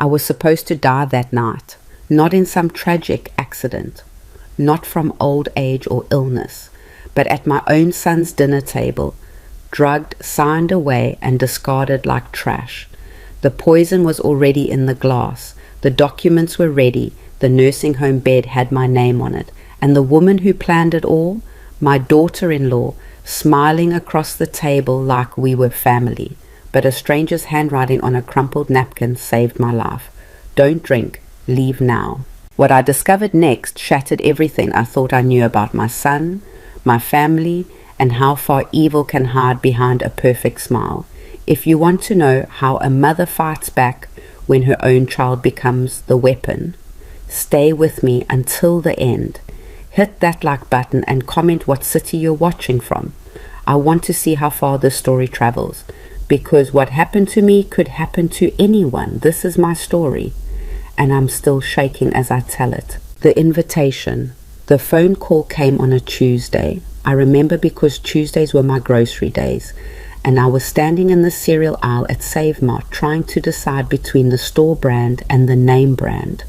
I was supposed to die that night, not in some tragic accident, not from old age or illness, but at my own son's dinner table, drugged, signed away, and discarded like trash. The poison was already in the glass, the documents were ready, the nursing home bed had my name on it, and the woman who planned it all, my daughter-in-law, smiling across the table like we were family. But a stranger's handwriting on a crumpled napkin saved my life. Don't drink, leave now. What I discovered next shattered everything I thought I knew about my son, my family, and how far evil can hide behind a perfect smile. If you want to know how a mother fights back when her own child becomes the weapon, stay with me until the end. Hit that like button and comment what city you're watching from. I want to see how far this story travels, because what happened to me could happen to anyone. This is my story, and I'm still shaking as I tell it. The invitation. The phone call came on a Tuesday. I remember because Tuesdays were my grocery days, and I was standing in the cereal aisle at Save Mart trying to decide between the store brand and the name brand.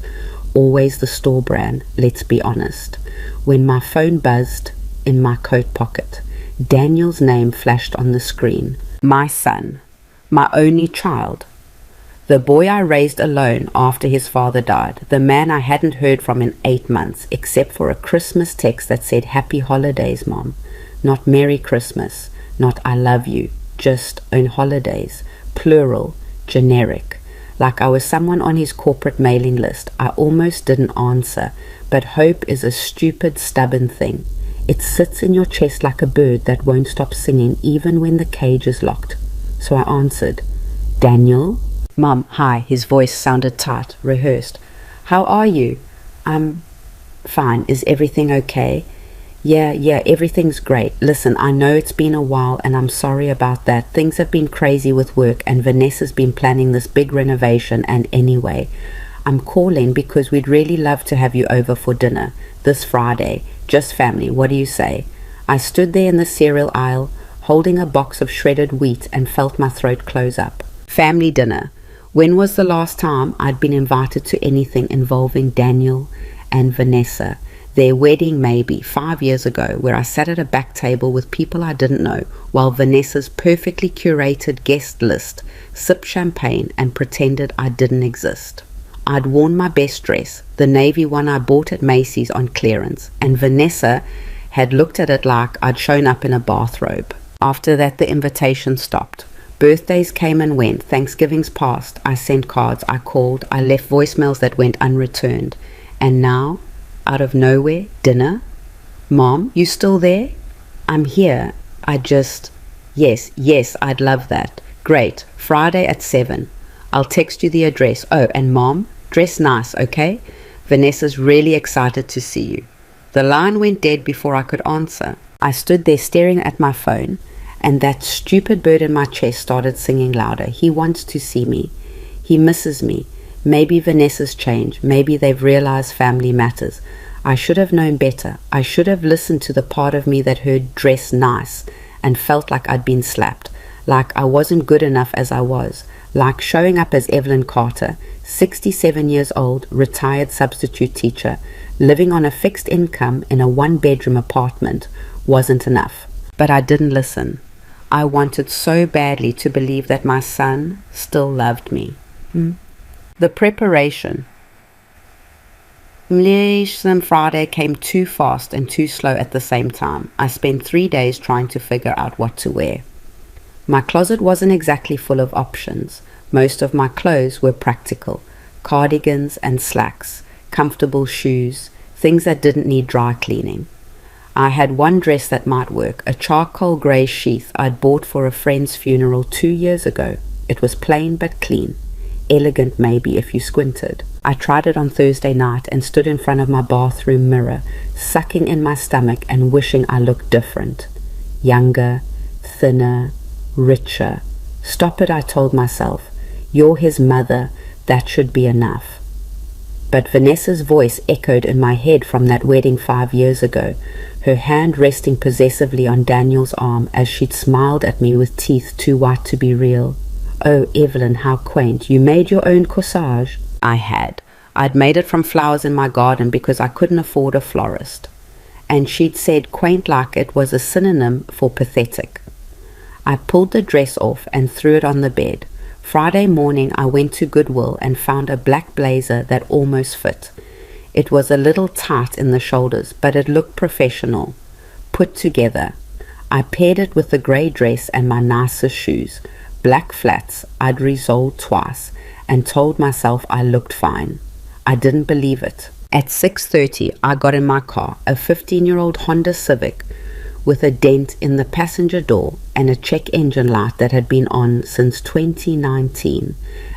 Always the store brand, let's be honest. When my phone buzzed in my coat pocket, Daniel's name flashed on the screen. My son, my only child. The boy I raised alone after his father died, the man I hadn't heard from in 8 months, except for a Christmas text that said, "Happy holidays, Mom." Not Merry Christmas, not I love you, just on holidays, plural, generic. Like I was someone on his corporate mailing list. I almost didn't answer, but hope is a stupid, stubborn thing. It sits in your chest like a bird that won't stop singing even when the cage is locked. So I answered, "Daniel?" "Mom, hi." His voice sounded tight, rehearsed. "How are you?" "I'm fine. Is everything okay?" Yeah, everything's great. Listen, I know it's been a while and I'm sorry about that. Things have been crazy with work and Vanessa's been planning this big renovation, and anyway, I'm calling because we'd really love to have you over for dinner this Friday. Just family, what do you say? I stood there in the cereal aisle, holding a box of shredded wheat, and felt my throat close up. Family dinner. When was the last time I'd been invited to anything involving Daniel and Vanessa? Their wedding maybe 5 years ago, where I sat at a back table with people I didn't know, while Vanessa's perfectly curated guest list sipped champagne and pretended I didn't exist. I'd worn my best dress, the navy one I bought at Macy's on clearance, and Vanessa had looked at it like I'd shown up in a bathrobe. After that, the invitation stopped. Birthdays came and went, Thanksgivings passed, I sent cards, I called, I left voicemails that went unreturned. And now, out of nowhere, dinner? "Mom, you still there?" "I'm here. Yes, I'd love that." "Great. Friday at 7. I'll text you the address. Oh, and Mom, dress nice, okay? Vanessa's really excited to see you." The line went dead before I could answer. I stood there staring at my phone, and that stupid bird in my chest started singing louder. He wants to see me. He misses me. Maybe Vanessa's changed. Maybe they've realized family matters. I should have known better. I should have listened to the part of me that heard dress nice and felt like I'd been slapped, like I wasn't good enough as I was, like showing up as Evelyn Carter, 67 years old, retired substitute teacher, living on a fixed income in a one-bedroom apartment, wasn't enough. But I didn't listen. I wanted so badly to believe that my son still loved me. The preparation. Friday came too fast and too slow at the same time. I spent 3 days trying to figure out what to wear. My closet wasn't exactly full of options. Most of my clothes were practical. Cardigans and slacks, comfortable shoes, things that didn't need dry cleaning. I had one dress that might work, a charcoal grey sheath I'd bought for a friend's funeral 2 years ago. It was plain but clean. Elegant maybe if you squinted. I tried it on Thursday night and stood in front of my bathroom mirror, sucking in my stomach and wishing I looked different. Younger, thinner, richer. Stop it, I told myself. You're his mother. That should be enough. But Vanessa's voice echoed in my head from that wedding 5 years ago, her hand resting possessively on Daniel's arm as she'd smiled at me with teeth too white to be real. Oh, Evelyn, how quaint. You made your own corsage? I had. I'd made it from flowers in my garden because I couldn't afford a florist. And she'd said quaint like it was a synonym for pathetic. I pulled the dress off and threw it on the bed. Friday morning I went to Goodwill and found a black blazer that almost fit. It was a little tight in the shoulders, but it looked professional, put together. I paired it with the grey dress and my nicest shoes, black flats I'd resoled twice, and told myself I looked fine. I didn't believe it. At 6:30 I got in my car, a 15-year-old Honda Civic, with a dent in the passenger door and a check engine light that had been on since 2019,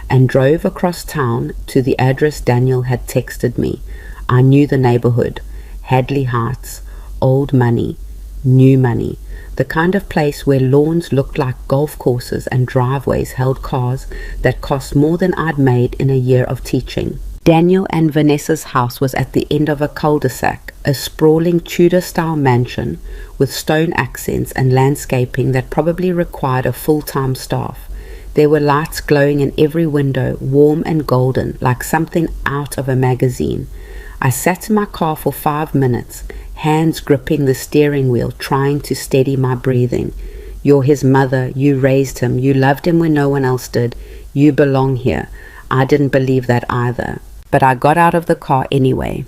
and drove across town to the address Daniel had texted me. I knew the neighborhood, Hadley Heights, old money, new money, the kind of place where lawns looked like golf courses and driveways held cars that cost more than I'd made in a year of teaching. Daniel and Vanessa's house was at the end of a cul-de-sac, a sprawling Tudor-style mansion with stone accents and landscaping that probably required a full-time staff. There were lights glowing in every window, warm and golden, like something out of a magazine. I sat in my car for 5 minutes, hands gripping the steering wheel, trying to steady my breathing. You're his mother, you raised him, you loved him when no one else did, you belong here. I didn't believe that either. But I got out of the car anyway.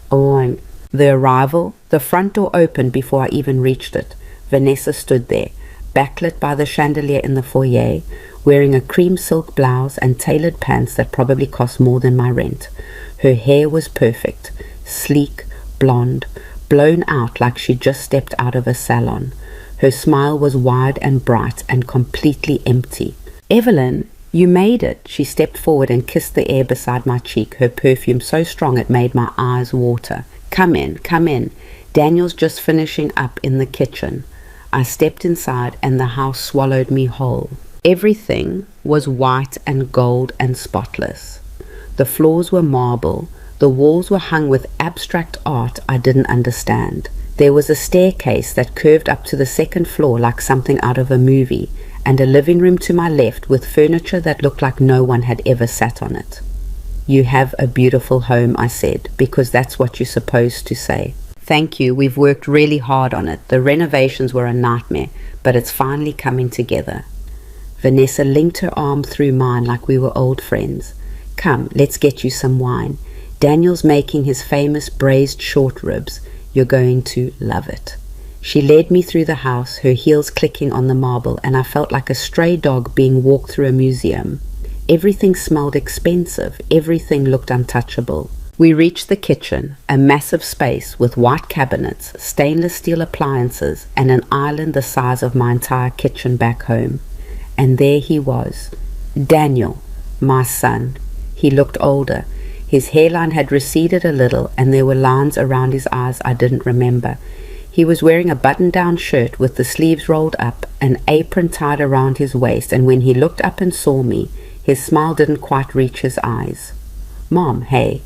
Oh, the arrival, the front door opened before I even reached it. Vanessa stood there, backlit by the chandelier in the foyer, wearing a cream silk blouse and tailored pants that probably cost more than my rent. Her hair was perfect, sleek, blonde, blown out like she'd just stepped out of a salon. Her smile was wide and bright and completely empty. Evelyn, you made it. She stepped forward and kissed the air beside my cheek, her perfume so strong it made my eyes water. Come in, come in. Daniel's just finishing up in the kitchen. I stepped inside and the house swallowed me whole. Everything was white and gold and spotless. The floors were marble. The walls were hung with abstract art I didn't understand. There was a staircase that curved up to the second floor like something out of a movie, and a living room to my left with furniture that looked like no one had ever sat on it. You have a beautiful home, I said, because that's what you're supposed to say. Thank you, we've worked really hard on it. The renovations were a nightmare, but it's finally coming together. Vanessa linked her arm through mine like we were old friends. Come, let's get you some wine. Daniel's making his famous braised short ribs. You're going to love it. She led me through the house, her heels clicking on the marble, and I felt like a stray dog being walked through a museum. Everything smelled expensive. Everything looked untouchable. We reached the kitchen, a massive space with white cabinets, stainless steel appliances, and an island the size of my entire kitchen back home. And there he was, Daniel, my son. He looked older. His hairline had receded a little, and there were lines around his eyes I didn't remember. He was wearing a button-down shirt with the sleeves rolled up, an apron tied around his waist, and when he looked up and saw me, his smile didn't quite reach his eyes. Mom, hey.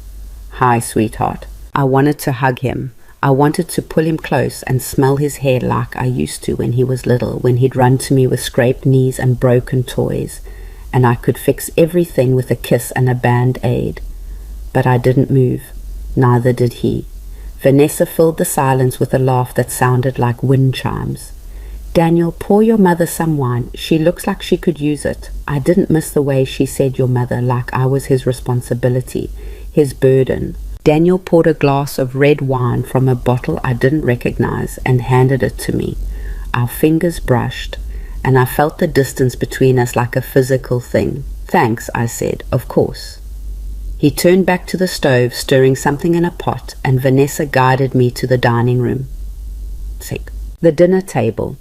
Hi, sweetheart. I wanted to hug him. I wanted to pull him close and smell his hair like I used to when he was little, when he'd run to me with scraped knees and broken toys, and I could fix everything with a kiss and a band-aid. But I didn't move. Neither did he. Vanessa filled the silence with a laugh that sounded like wind chimes. Daniel, pour your mother some wine. She looks like she could use it. I didn't miss the way she said your mother, like I was his responsibility, his burden. Daniel poured a glass of red wine from a bottle I didn't recognize and handed it to me. Our fingers brushed, and I felt the distance between us like a physical thing. Thanks, I said, of course. He turned back to the stove, stirring something in a pot, and Vanessa guided me to the dining room. The dinner table.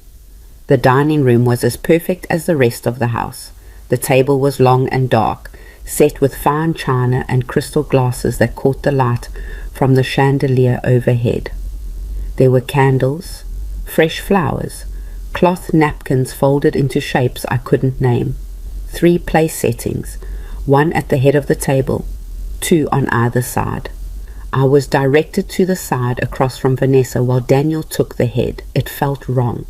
The dining room was as perfect as the rest of the house. The table was long and dark, set with fine china and crystal glasses that caught the light from the chandelier overhead. There were candles, fresh flowers, cloth napkins folded into shapes I couldn't name, 3 place settings, 1 at the head of the table, 2 on either side. I was directed to the side across from Vanessa while Daniel took the head. It felt wrong,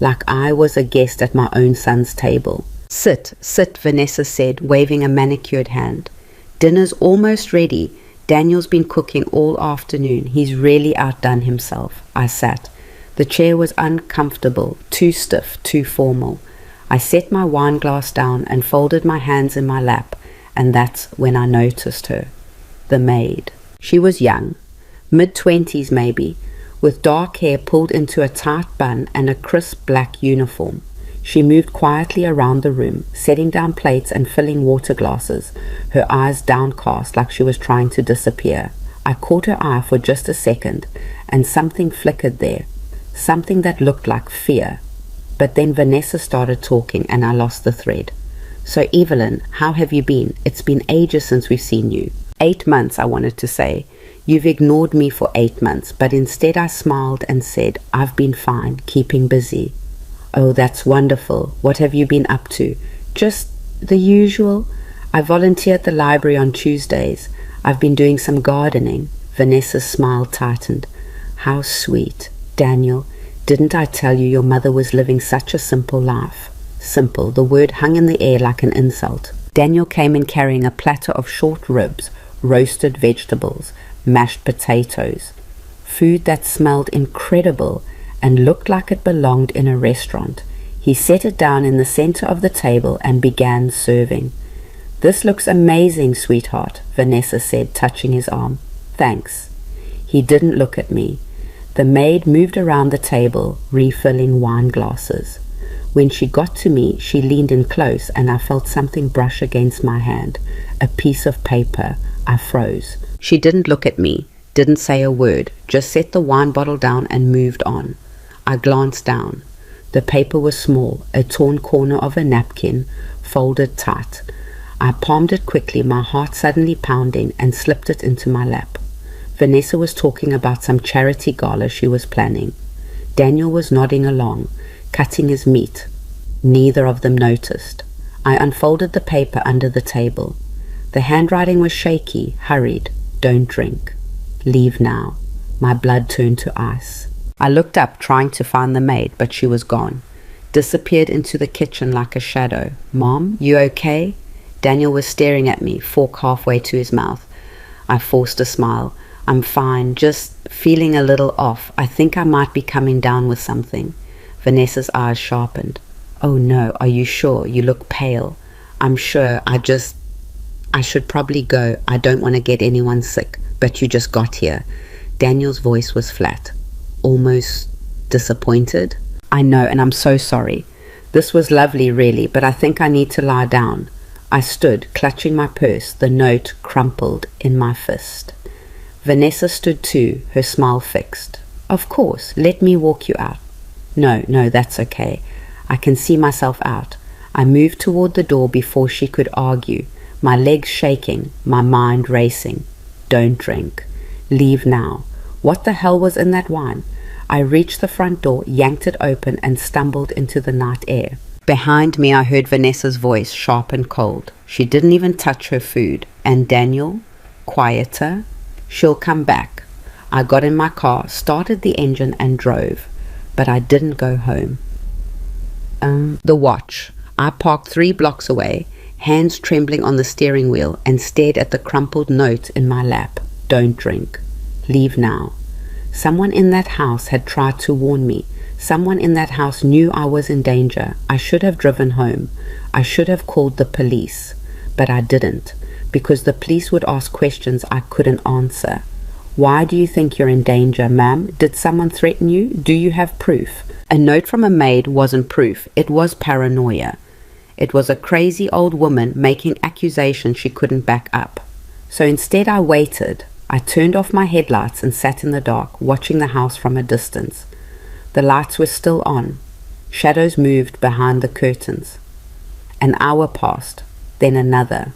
like I was a guest at my own son's table. Sit, sit, Vanessa said, waving a manicured hand. Dinner's almost ready. Daniel's been cooking all afternoon. He's really outdone himself. I sat. The chair was uncomfortable, too stiff, too formal. I set my wine glass down and folded my hands in my lap, and that's when I noticed her. The maid. She was young, mid-20s maybe, with dark hair pulled into a tight bun and a crisp black uniform. She moved quietly around the room, setting down plates and filling water glasses, her eyes downcast like she was trying to disappear. I caught her eye for just a second, and something flickered there, something that looked like fear. But then Vanessa started talking, and I lost the thread. So, Evelyn, how have you been? It's been ages since we've seen you. 8 months, I wanted to say. You've ignored me for 8 months, but instead I smiled and said, I've been fine, keeping busy. Oh, that's wonderful. What have you been up to? Just the usual. I volunteer at the library on Tuesdays. I've been doing some gardening. Vanessa's smile tightened. How sweet. Daniel, didn't I tell you your mother was living such a simple life? Simple. The word hung in the air like an insult. Daniel came in carrying a platter of short ribs, roasted vegetables, mashed potatoes, food that smelled incredible and looked like it belonged in a restaurant. He set it down in the center of the table and began serving. This looks amazing, sweetheart, Vanessa said, touching his arm. Thanks. He didn't look at me. The maid moved around the table, refilling wine glasses. When she got to me, she leaned in close and I felt something brush against my hand, a piece of paper. I froze. She didn't look at me, didn't say a word, just set the wine bottle down and moved on. I glanced down. The paper was small, a torn corner of a napkin, folded tight. I palmed it quickly, my heart suddenly pounding, and slipped it into my lap. Vanessa was talking about some charity gala she was planning. Daniel was nodding along, cutting his meat. Neither of them noticed. I unfolded the paper under the table. The handwriting was shaky, hurried. Don't drink. Leave now. My blood turned to ice. I looked up, trying to find the maid, but she was gone. Disappeared into the kitchen like a shadow. Mom, you okay? Daniel was staring at me, fork halfway to his mouth. I forced a smile. I'm fine, just feeling a little off. I think I might be coming down with something. Vanessa's eyes sharpened. Oh no, are you sure? You look pale. I'm sure. I should probably go. I don't want to get anyone sick, but you just got here. Daniel's voice was flat, almost disappointed. I know, and I'm so sorry. This was lovely, really, but I think I need to lie down. I stood, clutching my purse, the note crumpled in my fist. Vanessa stood too, her smile fixed. Of course, let me walk you out. No, that's okay. I can see myself out. I moved toward the door before she could argue, my legs shaking, my mind racing. Don't drink. Leave now. What the hell was in that wine? I reached the front door, yanked it open, and stumbled into the night air. Behind me, I heard Vanessa's voice, sharp and cold. She didn't even touch her food. And Daniel? Quieter. She'll come back. I got in my car, started the engine, and drove. But I didn't go home. The watch. I parked 3 blocks away, hands trembling on the steering wheel, and stared at the crumpled note in my lap. Don't drink. Leave now. Someone in that house had tried to warn me. Someone in that house knew I was in danger. I should have driven home. I should have called the police. But I didn't, because the police would ask questions I couldn't answer. Why do you think you're in danger, ma'am? Did someone threaten you? Do you have proof? A note from a maid wasn't proof. It was paranoia. It was a crazy old woman making accusations she couldn't back up. So instead I waited. I turned off my headlights and sat in the dark, watching the house from a distance. The lights were still on. Shadows moved behind the curtains. An hour passed, then another.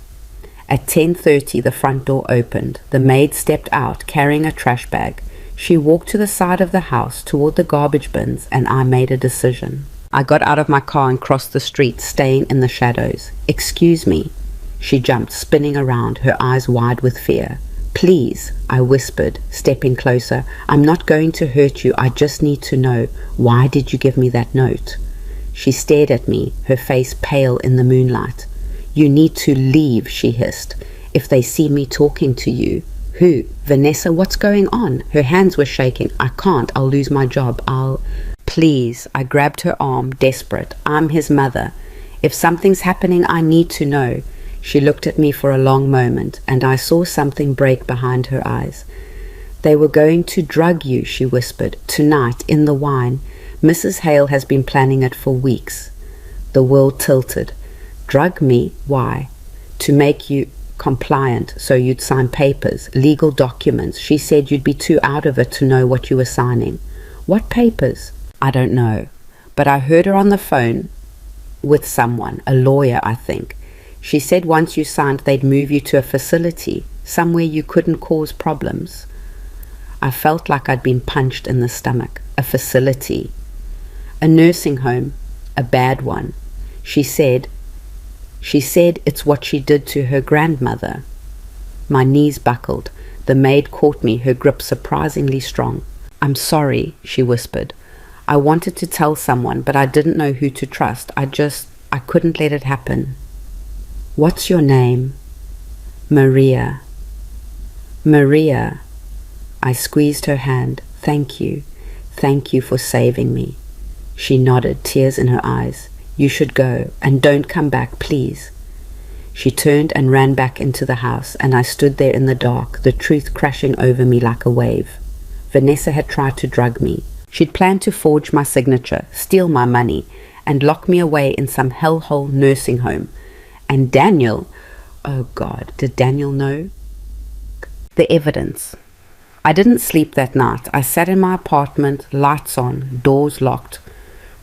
At 10:30, the front door opened. The maid stepped out, carrying a trash bag. She walked to the side of the house, toward the garbage bins, and I made a decision. I got out of my car and crossed the street, staying in the shadows. Excuse me. She jumped, spinning around, her eyes wide with fear. Please, I whispered, stepping closer. I'm not going to hurt you. I just need to know, why did you give me that note? She stared at me, her face pale in the moonlight. "You need to leave," she hissed. "If they see me talking to you." "Who? Vanessa, what's going on?" Her hands were shaking. "I can't. I'll lose my job. Please." I grabbed her arm, desperate. "I'm his mother. If something's happening, I need to know." She looked at me for a long moment, and I saw something break behind her eyes. "They were going to drug you," she whispered. "Tonight, in the wine. Mrs. Hale has been planning it for weeks." The world tilted. "Drug me? Why?" "To make you compliant, so you'd sign papers, legal documents. She said you'd be too out of it to know what you were signing." "What papers?" "I don't know, but I heard her on the phone with someone, a lawyer, I think. She said once you signed, they'd move you to a facility, somewhere you couldn't cause problems." I felt like I'd been punched in the stomach. A facility. A nursing home. A bad one. She said it's what she did to her grandmother. My knees buckled. The maid caught me, her grip surprisingly strong. "I'm sorry," she whispered. "I wanted to tell someone, but I didn't know who to trust. I couldn't let it happen." "What's your name?" "Maria." "Maria." I squeezed her hand. "Thank you. Thank you for saving me." She nodded, tears in her eyes. "You should go, and don't come back, please." She turned and ran back into the house, and I stood there in the dark, the truth crashing over me like a wave. Vanessa had tried to drug me. She'd planned to forge my signature, steal my money, and lock me away in some hellhole nursing home. And Daniel, oh God, did Daniel know? The evidence. I didn't sleep that night. I sat in my apartment, lights on, doors locked,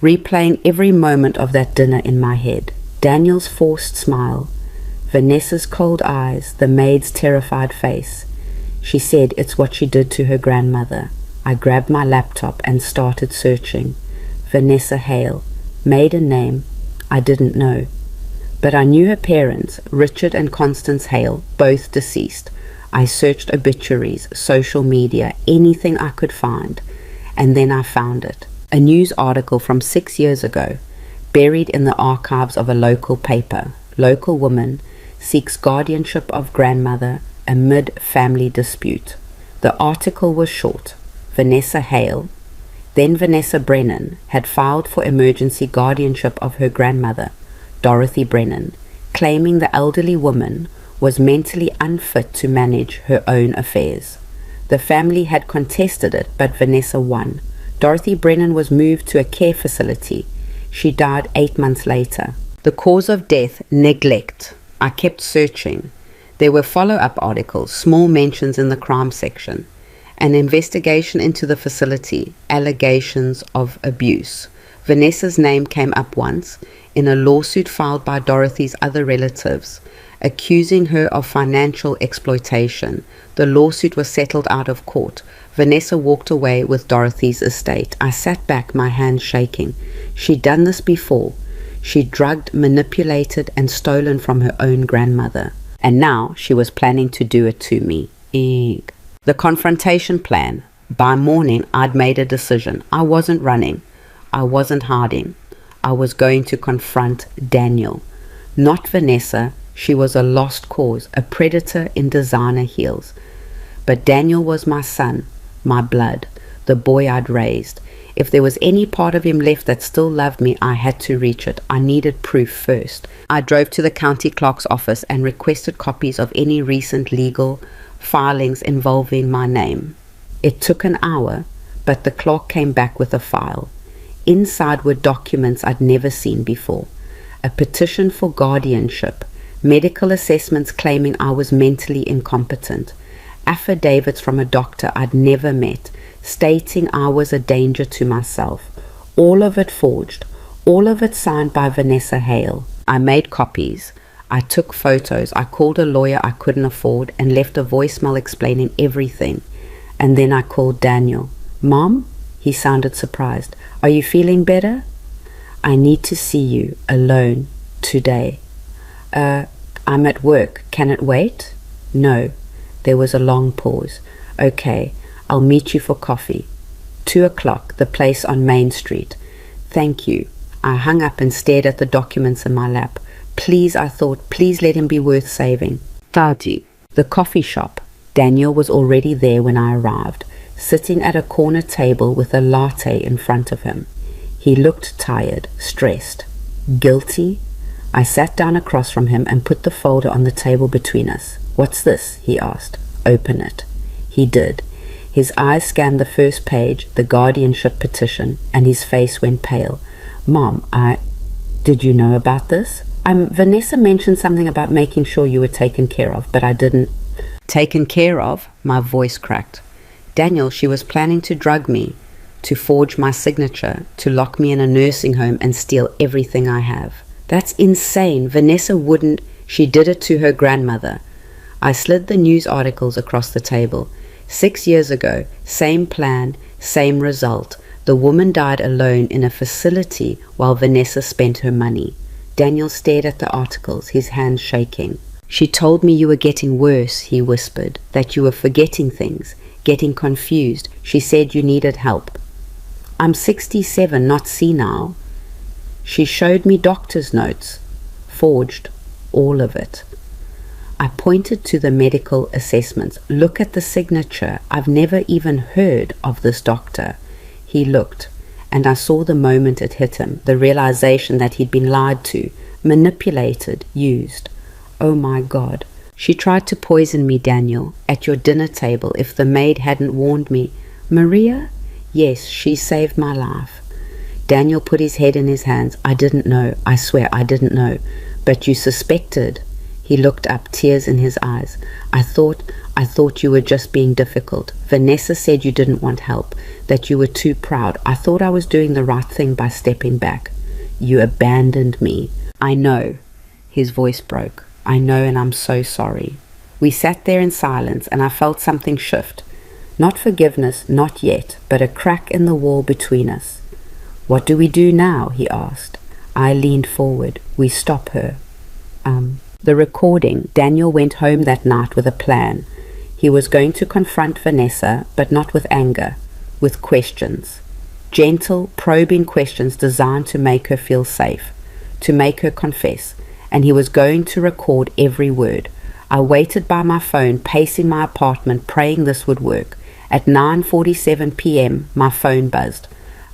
replaying every moment of that dinner in my head. Daniel's forced smile, Vanessa's cold eyes, the maid's terrified face. She said it's what she did to her grandmother. I grabbed my laptop and started searching. Vanessa Hale, maiden name, I didn't know. But I knew her parents, Richard and Constance Hale, both deceased. I searched obituaries, social media, anything I could find. And then I found it. A news article from 6 years ago, buried in the archives of a local paper. Local woman seeks guardianship of grandmother amid family dispute. The article was short. Vanessa Hale, then Vanessa Brennan, had filed for emergency guardianship of her grandmother, Dorothy Brennan, claiming the elderly woman was mentally unfit to manage her own affairs. The family had contested it, but Vanessa won. Dorothy Brennan was moved to a care facility. She died 8 months later. The cause of death, neglect. I kept searching. There were follow-up articles, small mentions in the crime section, an investigation into the facility, allegations of abuse. Vanessa's name came up once in a lawsuit filed by Dorothy's other relatives, accusing her of financial exploitation. The lawsuit was settled out of court. Vanessa walked away with Dorothy's estate. I sat back, my hands shaking. She'd done this before. She drugged, manipulated, and stolen from her own grandmother. And now she was planning to do it to me. Eek. The confrontation plan. By morning, I'd made a decision. I wasn't running. I wasn't hiding. I was going to confront Daniel. Not Vanessa. She was a lost cause, a predator in designer heels. But Daniel was my son, my blood, the boy I'd raised. If there was any part of him left that still loved me, I had to reach it. I needed proof first. I drove to the county clerk's office and requested copies of any recent legal filings involving my name. It took an hour, but the clerk came back with a file. Inside were documents I'd never seen before. A petition for guardianship, medical assessments claiming I was mentally incompetent, affidavits from a doctor I'd never met, stating I was a danger to myself. All of it forged, all of it signed by Vanessa Hale. I made copies. I took photos. I called a lawyer I couldn't afford and left a voicemail explaining everything. And then I called Daniel. "Mom?" He sounded surprised. "Are you feeling better?" "I need to see you alone today." I'm at work. Can it wait?" "No." There was a long pause. "Okay, I'll meet you for coffee. 2 o'clock, the place on Main Street." "Thank you." I hung up and stared at the documents in my lap. Please, I thought, please let him be worth saving. Tati, the coffee shop. Daniel was already there when I arrived, sitting at a corner table with a latte in front of him. He looked tired, stressed, guilty. I sat down across from him and put the folder on the table between us. What's this? He asked. Open it. He did. His eyes scanned the first page, the guardianship petition, and his face went pale. Mom, did you know about this? Vanessa mentioned something about making sure you were taken care of, but I didn't. Taken care of? My voice cracked. Daniel, she was planning to drug me, to forge my signature, to lock me in a nursing home and steal everything I have. That's insane. Vanessa wouldn't. She did it to her grandmother. I slid the news articles across the table. 6 years ago, same plan, same result. The woman died alone in a facility while Vanessa spent her money. Daniel stared at the articles, his hands shaking. She told me you were getting worse, he whispered, that you were forgetting things, getting confused. She said you needed help. I'm 67, not senile. She showed me doctor's notes, forged, all of it. I pointed to the medical assessments. Look at the signature. I've never even heard of this doctor. He looked, and I saw the moment it hit him, the realization that he'd been lied to, manipulated, used. Oh my God. She tried to poison me, Daniel, at your dinner table if the maid hadn't warned me. Maria? Yes, she saved my life. Daniel put his head in his hands. I didn't know. I swear I didn't know. But you suspected. He looked up, tears in his eyes. I thought you were just being difficult. Vanessa said you didn't want help, that you were too proud. I thought I was doing the right thing by stepping back. You abandoned me. I know. His voice broke. I know, and I'm so sorry. We sat there in silence, and I felt something shift. Not forgiveness, not yet, but a crack in the wall between us. What do we do now? He asked. I leaned forward. We stop her. The recording. Daniel went home that night with a plan. He was going to confront Vanessa, but not with anger, with questions. Gentle, probing questions designed to make her feel safe, to make her confess, and he was going to record every word. I waited by my phone, pacing my apartment, praying this would work. At 9:47 p.m., my phone buzzed.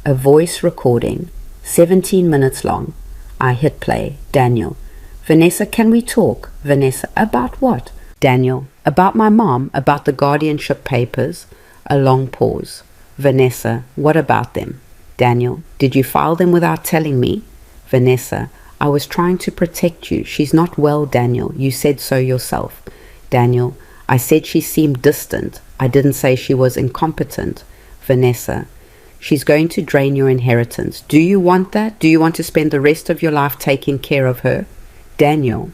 A voice recording, 17 minutes long. I hit play. Daniel. Vanessa, can we talk? Vanessa, about what? Daniel, about my mom, about the guardianship papers. A long pause. Vanessa, what about them? Daniel, did you file them without telling me? Vanessa, I was trying to protect you. She's not well, Daniel. You said so yourself. Daniel, I said she seemed distant. I didn't say she was incompetent. Vanessa, she's going to drain your inheritance. Do you want that? Do you want to spend the rest of your life taking care of her? Daniel,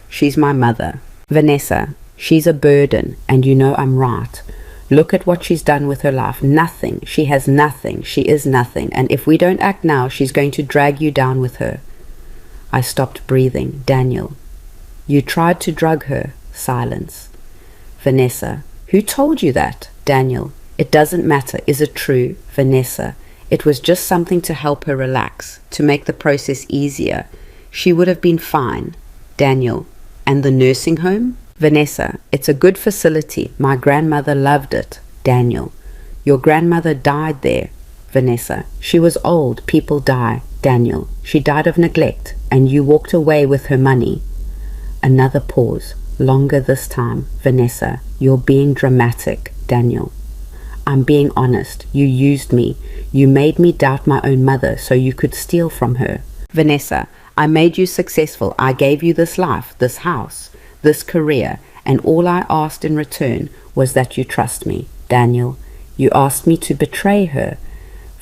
she's my mother. Vanessa, she's a burden, and you know I'm right. Look at what she's done with her life. Nothing. She has nothing. She is nothing. And if we don't act now, she's going to drag you down with her. I stopped breathing. Daniel, you tried to drug her. Silence. Vanessa, who told you that? Daniel, it doesn't matter. Is it true? Vanessa, it was just something to help her relax, to make the process easier. She would have been fine. Daniel, and the nursing home? Vanessa, it's a good facility. My grandmother loved it. Daniel, your grandmother died there. Vanessa, she was old. People die. Daniel, she died of neglect, and you walked away with her money. Another pause, longer this time. Vanessa, you're being dramatic. Daniel, I'm being honest. You used me. You made me doubt my own mother so you could steal from her. Vanessa, I made you successful. I gave you this life, this house, this career, and all I asked in return was that you trust me. Daniel, you asked me to betray her.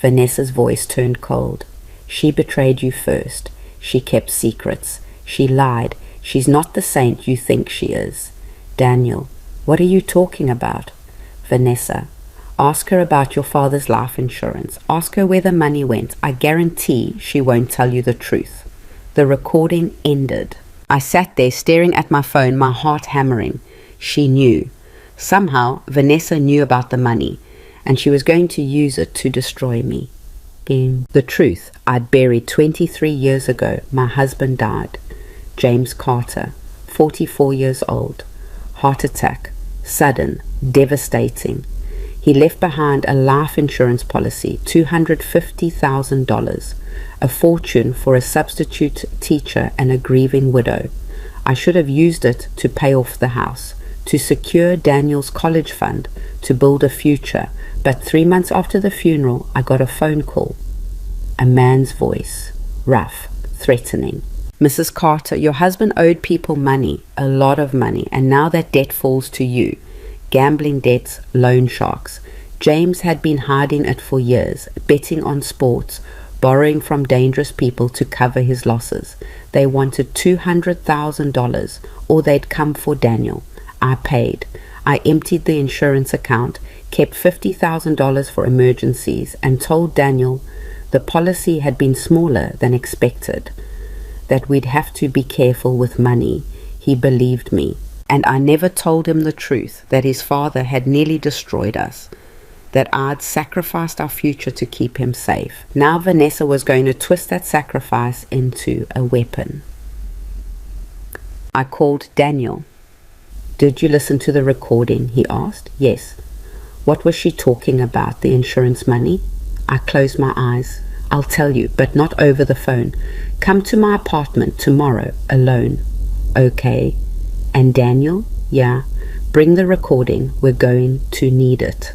Vanessa's voice turned cold. She betrayed you first. She kept secrets. She lied. She's not the saint you think she is. Daniel, what are you talking about? Vanessa, ask her about your father's life insurance. Ask her where the money went. I guarantee she won't tell you the truth. The recording ended. I sat there staring at my phone, my heart hammering. She knew. Somehow, Vanessa knew about the money, and she was going to use it to destroy me. The truth I'd buried 23 years ago. My husband died. James Carter, 44 years old. Heart attack. Sudden. Devastating. He left behind a life insurance policy, $250,000, a fortune for a substitute teacher and a grieving widow. I should have used it to pay off the house, to secure Daniel's college fund, to build a future. But 3 months after the funeral, I got a phone call. A man's voice, rough, threatening. Mrs. Carter, your husband owed people money, a lot of money, and now that debt falls to you. Gambling debts, loan sharks. James had been hiding it for years, betting on sports, borrowing from dangerous people to cover his losses. They wanted $200,000 or they'd come for Daniel. I paid. I emptied the insurance account, kept $50,000 for emergencies, and told Daniel the policy had been smaller than expected, that we'd have to be careful with money. He believed me. And I never told him the truth, that his father had nearly destroyed us, that I'd sacrificed our future to keep him safe. Now Vanessa was going to twist that sacrifice into a weapon. I called Daniel. Did you listen to the recording? He asked. Yes. What was she talking about? The insurance money? I closed my eyes. I'll tell you, but not over the phone. Come to my apartment tomorrow, alone. Okay. And Daniel? Yeah. Bring the recording. We're going to need it.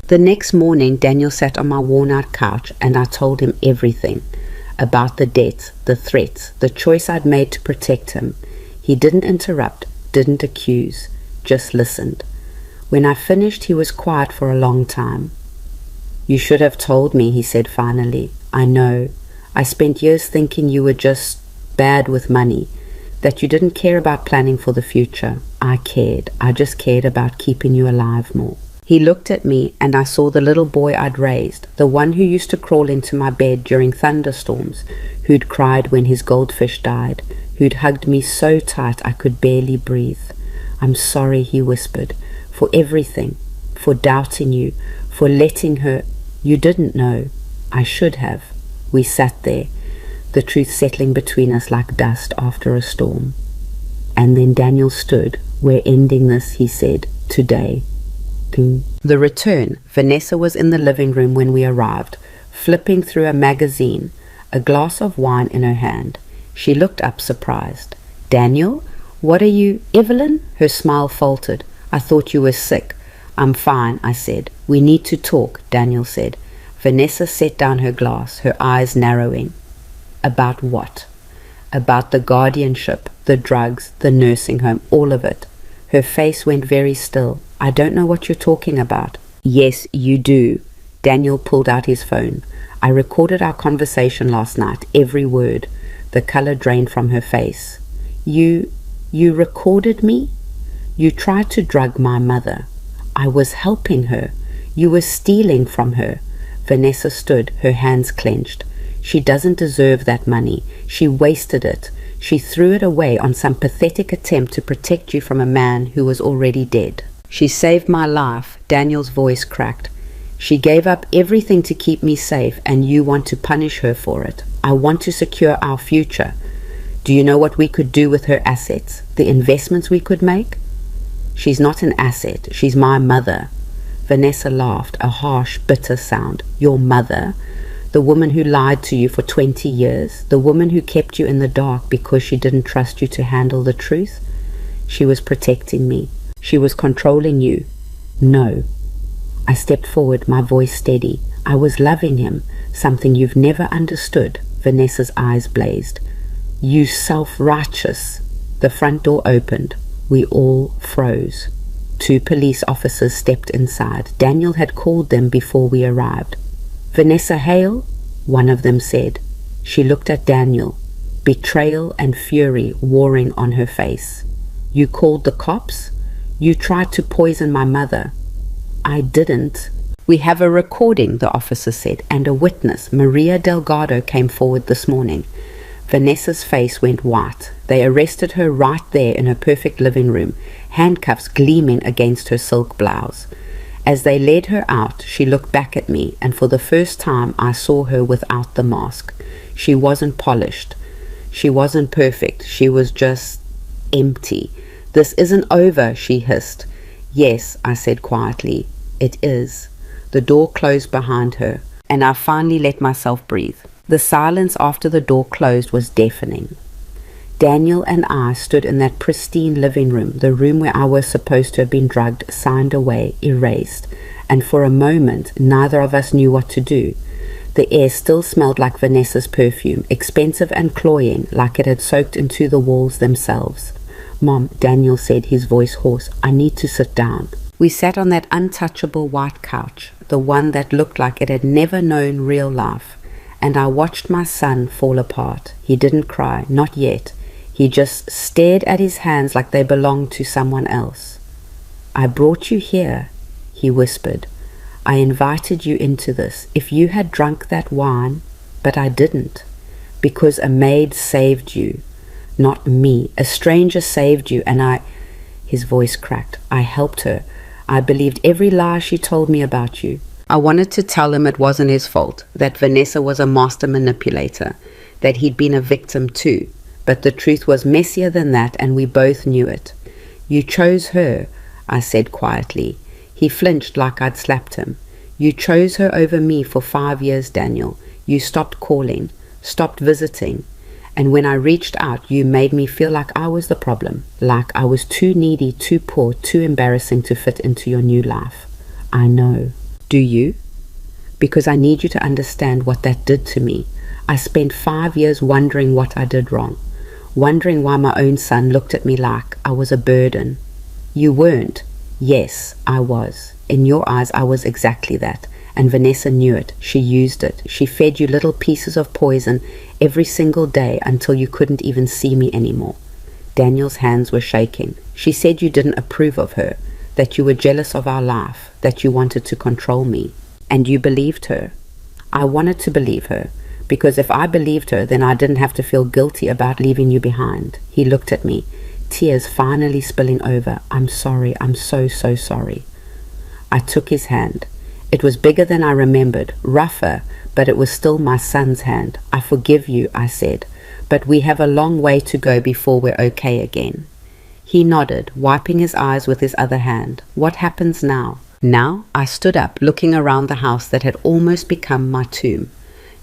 The next morning, Daniel sat on my worn-out couch and I told him everything. About the debt, the threats, the choice I'd made to protect him. He didn't interrupt, didn't accuse, just listened. When I finished, he was quiet for a long time. You should have told me, he said finally. I know. I spent years thinking you were just bad with money, that you didn't care about planning for the future. I cared. I just cared about keeping you alive more. He looked at me and I saw the little boy I'd raised, the one who used to crawl into my bed during thunderstorms, who'd cried when his goldfish died, who'd hugged me so tight I could barely breathe. I'm sorry, he whispered, for everything, for doubting you, for letting her. You didn't know. I should have. We sat there, the truth settling between us like dust after a storm. And then Daniel stood. We're ending this, he said, today. The return. Vanessa was in the living room when we arrived, flipping through a magazine, a glass of wine in her hand. She looked up surprised. Daniel? What are you, Evelyn? Her smile faltered. I thought you were sick. I'm fine, I said. We need to talk, Daniel said. Vanessa set down her glass, her eyes narrowing. About what? About the guardianship, the drugs, the nursing home, all of it. Her face went very still. I don't know what you're talking about. Yes, you do. Daniel pulled out his phone. I recorded our conversation last night, every word. The color drained from her face. You recorded me? You tried to drug my mother. I was helping her. You were stealing from her. Vanessa stood, her hands clenched. She doesn't deserve that money. She wasted it. She threw it away on some pathetic attempt to protect you from a man who was already dead. She saved my life. Daniel's voice cracked. She gave up everything to keep me safe, and you want to punish her for it. I want to secure our future. Do you know what we could do with her assets? The investments we could make? She's not an asset. She's my mother. Vanessa laughed, a harsh, bitter sound. Your mother? The woman who lied to you for 20 years? The woman who kept you in the dark because she didn't trust you to handle the truth? She was protecting me. She was controlling you. No. I stepped forward, my voice steady. I was loving him, something you've never understood. Vanessa's eyes blazed. You self-righteous. The front door opened. We all froze. 2 police officers stepped inside. Daniel had called them before we arrived. Vanessa Hale? One of them said. She looked at Daniel, betrayal and fury warring on her face. You called the cops? You tried to poison my mother. I didn't. We have a recording, the officer said, and a witness. Maria Delgado came forward this morning. Vanessa's face went white. They arrested her right there in her perfect living room, handcuffs gleaming against her silk blouse. As they led her out, she looked back at me, and for the first time I saw her without the mask. She wasn't polished. She wasn't perfect. She was just empty. "This isn't over," she hissed. "Yes," I said quietly, "it is." The door closed behind her, and I finally let myself breathe. The silence after the door closed was deafening. Daniel and I stood in that pristine living room, the room where I was supposed to have been drugged, signed away, erased, and for a moment neither of us knew what to do. The air still smelled like Vanessa's perfume, expensive and cloying, like it had soaked into the walls themselves. "Mom," Daniel said, his voice hoarse, "I need to sit down." We sat on that untouchable white couch, the one that looked like it had never known real life, and I watched my son fall apart. He didn't cry, not yet. He just stared at his hands like they belonged to someone else. "I brought you here," he whispered. "I invited you into this. If you had drunk that wine, but I didn't, because a maid saved you, not me. A stranger saved you, and his voice cracked. "I helped her. I believed every lie she told me about you." I wanted to tell him it wasn't his fault, that Vanessa was a master manipulator, that he'd been a victim too. But the truth was messier than that, and we both knew it. "You chose her," I said quietly. He flinched like I'd slapped him. "You chose her over me for 5 years, Daniel. You stopped calling, stopped visiting. And when I reached out, you made me feel like I was the problem, like I was too needy, too poor, too embarrassing to fit into your new life." "I know." "Do you?" "Because I need you to understand what that did to me. I spent 5 years wondering what I did wrong, wondering why my own son looked at me like I was a burden." "You weren't." "Yes, I was. In your eyes, I was exactly that. And Vanessa knew it. She used it. She fed you little pieces of poison every single day until you couldn't even see me anymore." Daniel's hands were shaking. "She said you didn't approve of her, that you were jealous of our life, that you wanted to control me. And you believed her." "I wanted to believe her, because if I believed her, then I didn't have to feel guilty about leaving you behind." He looked at me, tears finally spilling over. "I'm sorry. I'm so, so sorry." I took his hand. It was bigger than I remembered, rougher, but it was still my son's hand. "I forgive you," I said, "but we have a long way to go before we're okay again." He nodded, wiping his eyes with his other hand. "What happens now?" Now I stood up, looking around the house that had almost become my tomb.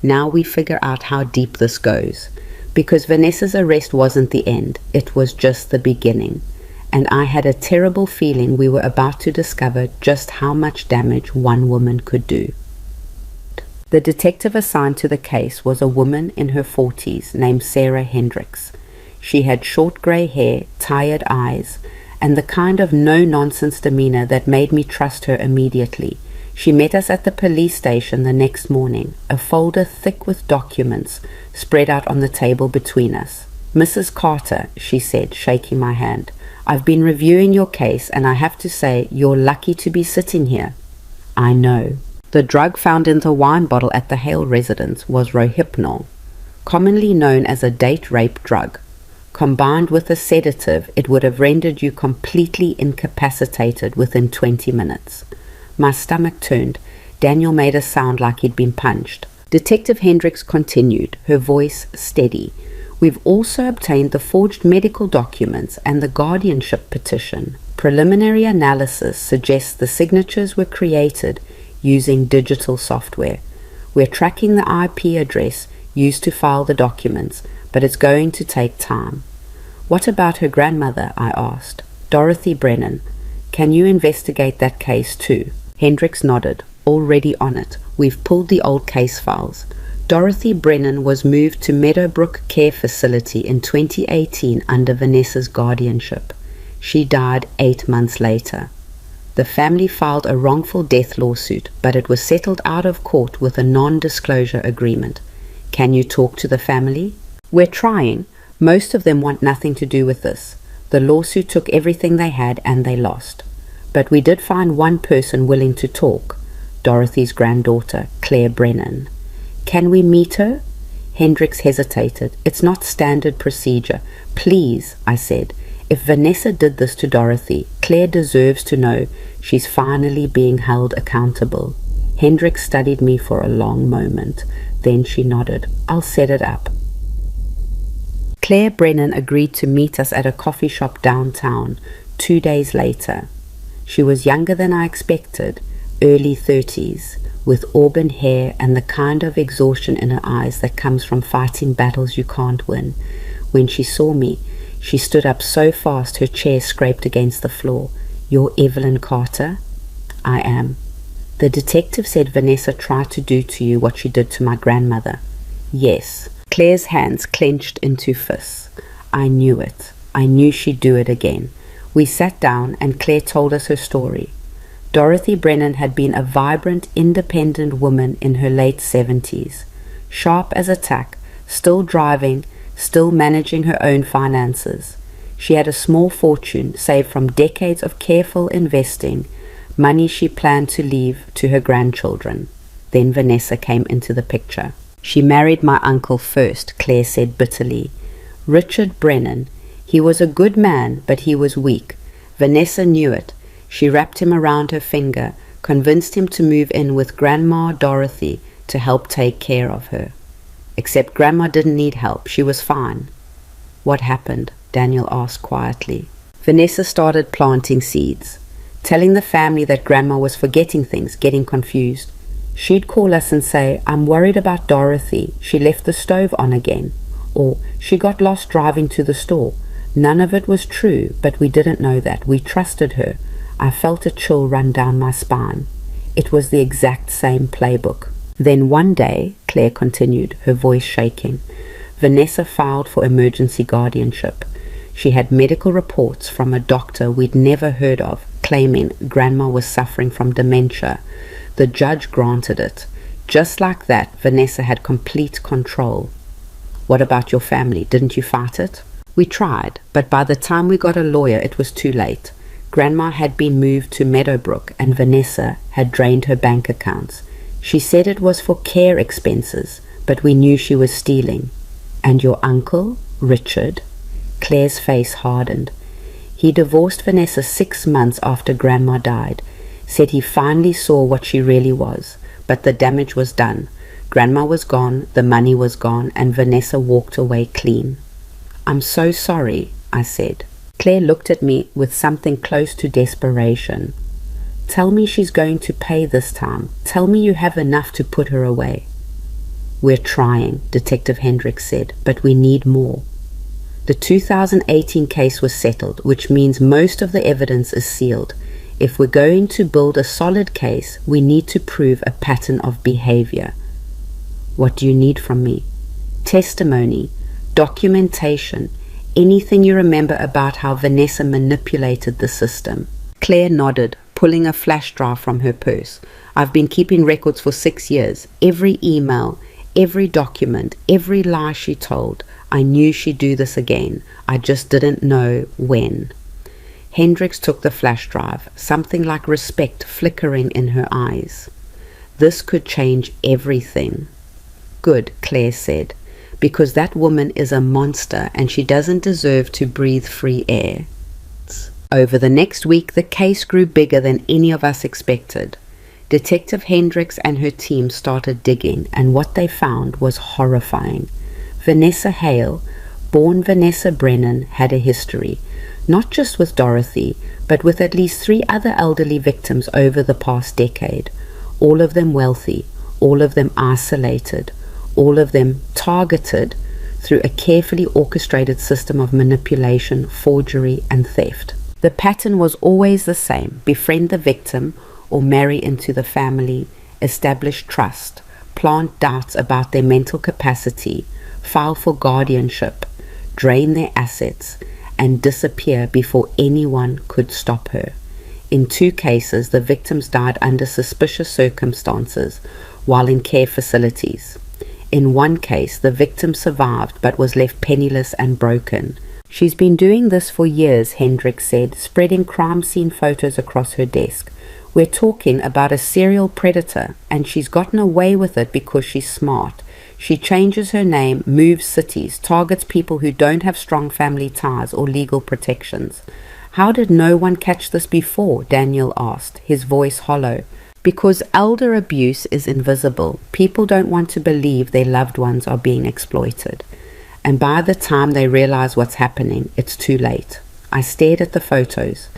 "Now we figure out how deep this goes. Because Vanessa's arrest wasn't the end, it was just the beginning. And I had a terrible feeling we were about to discover just how much damage one woman could do." The detective assigned to the case was a woman in her 40s named Sarah Hendricks. She had short grey hair, tired eyes, and the kind of no-nonsense demeanor that made me trust her immediately. She met us at the police station the next morning, a folder thick with documents spread out on the table between us. "Mrs. Carter," she said, shaking my hand, "I've been reviewing your case, and I have to say you're lucky to be sitting here." "I know." The drug found in the wine bottle at the Hale residence was Rohypnol, commonly known as a date rape drug. Combined with a sedative, it would have rendered you completely incapacitated within 20 minutes. My stomach turned. Daniel made a sound like he'd been punched. Detective Hendricks continued, her voice steady. "We've also obtained the forged medical documents and the guardianship petition. Preliminary analysis suggests the signatures were created using digital software. We're tracking the IP address used to file the documents, but it's going to take time." "What about her grandmother?" I asked. "Dorothy Brennan. Can you investigate that case too?" Hendricks nodded. "Already on it. We've pulled the old case files. Dorothy Brennan was moved to Meadowbrook Care Facility in 2018 under Vanessa's guardianship. She died 8 months later. The family filed a wrongful death lawsuit, but it was settled out of court with a non-disclosure agreement. Can you talk to the family?" "We're trying. Most of them want nothing to do with this. The lawsuit took everything they had and they lost. But we did find one person willing to talk, Dorothy's granddaughter, Claire Brennan." "Can we meet her?" Hendricks hesitated. "It's not standard procedure." "Please," I said. If Vanessa did this to Dorothy, Claire deserves to know she's finally being held accountable. Hendrik studied me for a long moment. Then she nodded. I'll set it up. Claire Brennan agreed to meet us at a coffee shop downtown 2 days later. She was younger than I expected, early 30s, with auburn hair and the kind of exhaustion in her eyes that comes from fighting battles you can't win. When she saw me, she stood up so fast her chair scraped against the floor. You're Evelyn Carter? I am. The detective said Vanessa tried to do to you what she did to my grandmother. Yes. Claire's hands clenched into fists. I knew it. I knew she'd do it again. We sat down and Claire told us her story. Dorothy Brennan had been a vibrant, independent woman in her late 70s. Sharp as a tack, still driving, still managing her own finances. She had a small fortune saved from decades of careful investing, money she planned to leave to her grandchildren. Then Vanessa came into the picture. She married my uncle first, Claire said bitterly. Richard Brennan. He was a good man, but he was weak. Vanessa knew it. She wrapped him around her finger, convinced him to move in with Grandma Dorothy to help take care of her. Except Grandma didn't need help. She was fine. What happened? Daniel asked quietly. Vanessa started planting seeds, telling the family that Grandma was forgetting things, getting confused. She'd call us and say, I'm worried about Dorothy. She left the stove on again. Or, she got lost driving to the store. None of it was true, but we didn't know that. We trusted her. I felt a chill run down my spine. It was the exact same playbook. Then one day, Claire continued, her voice shaking, Vanessa filed for emergency guardianship. She had medical reports from a doctor we'd never heard of, claiming Grandma was suffering from dementia. The judge granted it. Just like that, Vanessa had complete control. What about your family? Didn't you fight it? We tried, but by the time we got a lawyer, it was too late. Grandma had been moved to Meadowbrook, and Vanessa had drained her bank accounts. She said it was for care expenses, but we knew she was stealing. And your uncle, Richard? Claire's face hardened. He divorced Vanessa 6 months after Grandma died. Said he finally saw what she really was, but the damage was done. Grandma was gone, the money was gone, and Vanessa walked away clean. I'm so sorry, I said. Claire looked at me with something close to desperation. Tell me she's going to pay this time. Tell me you have enough to put her away. We're trying, Detective Hendricks said, but we need more. The 2018 case was settled, which means most of the evidence is sealed. If we're going to build a solid case, we need to prove a pattern of behavior. What do you need from me? Testimony, documentation, anything you remember about how Vanessa manipulated the system. Claire nodded, pulling a flash drive from her purse. I've been keeping records for 6 years. Every email, every document, every lie she told. I knew she'd do this again. I just didn't know when. Hendricks took the flash drive, something like respect flickering in her eyes. This could change everything. Good, Claire said, because that woman is a monster and she doesn't deserve to breathe free air. Over the next week, the case grew bigger than any of us expected. Detective Hendricks and her team started digging, and what they found was horrifying. Vanessa Hale, born Vanessa Brennan, had a history, not just with Dorothy, but with at least 3 other elderly victims over the past decade, all of them wealthy, all of them isolated, all of them targeted through a carefully orchestrated system of manipulation, forgery, and theft. The pattern was always the same: befriend the victim or marry into the family, establish trust, plant doubts about their mental capacity, file for guardianship, drain their assets, and disappear before anyone could stop her. In 2 cases, the victims died under suspicious circumstances while in care facilities. In 1 case, the victim survived but was left penniless and broken. She's been doing this for years, Hendricks said, spreading crime scene photos across her desk. We're talking about a serial predator, and she's gotten away with it because she's smart. She changes her name, moves cities, targets people who don't have strong family ties or legal protections. How did no one catch this before? Daniel asked, his voice hollow. Because elder abuse is invisible. People don't want to believe their loved ones are being exploited. And by the time they realize what's happening, it's too late. I stared at the photos.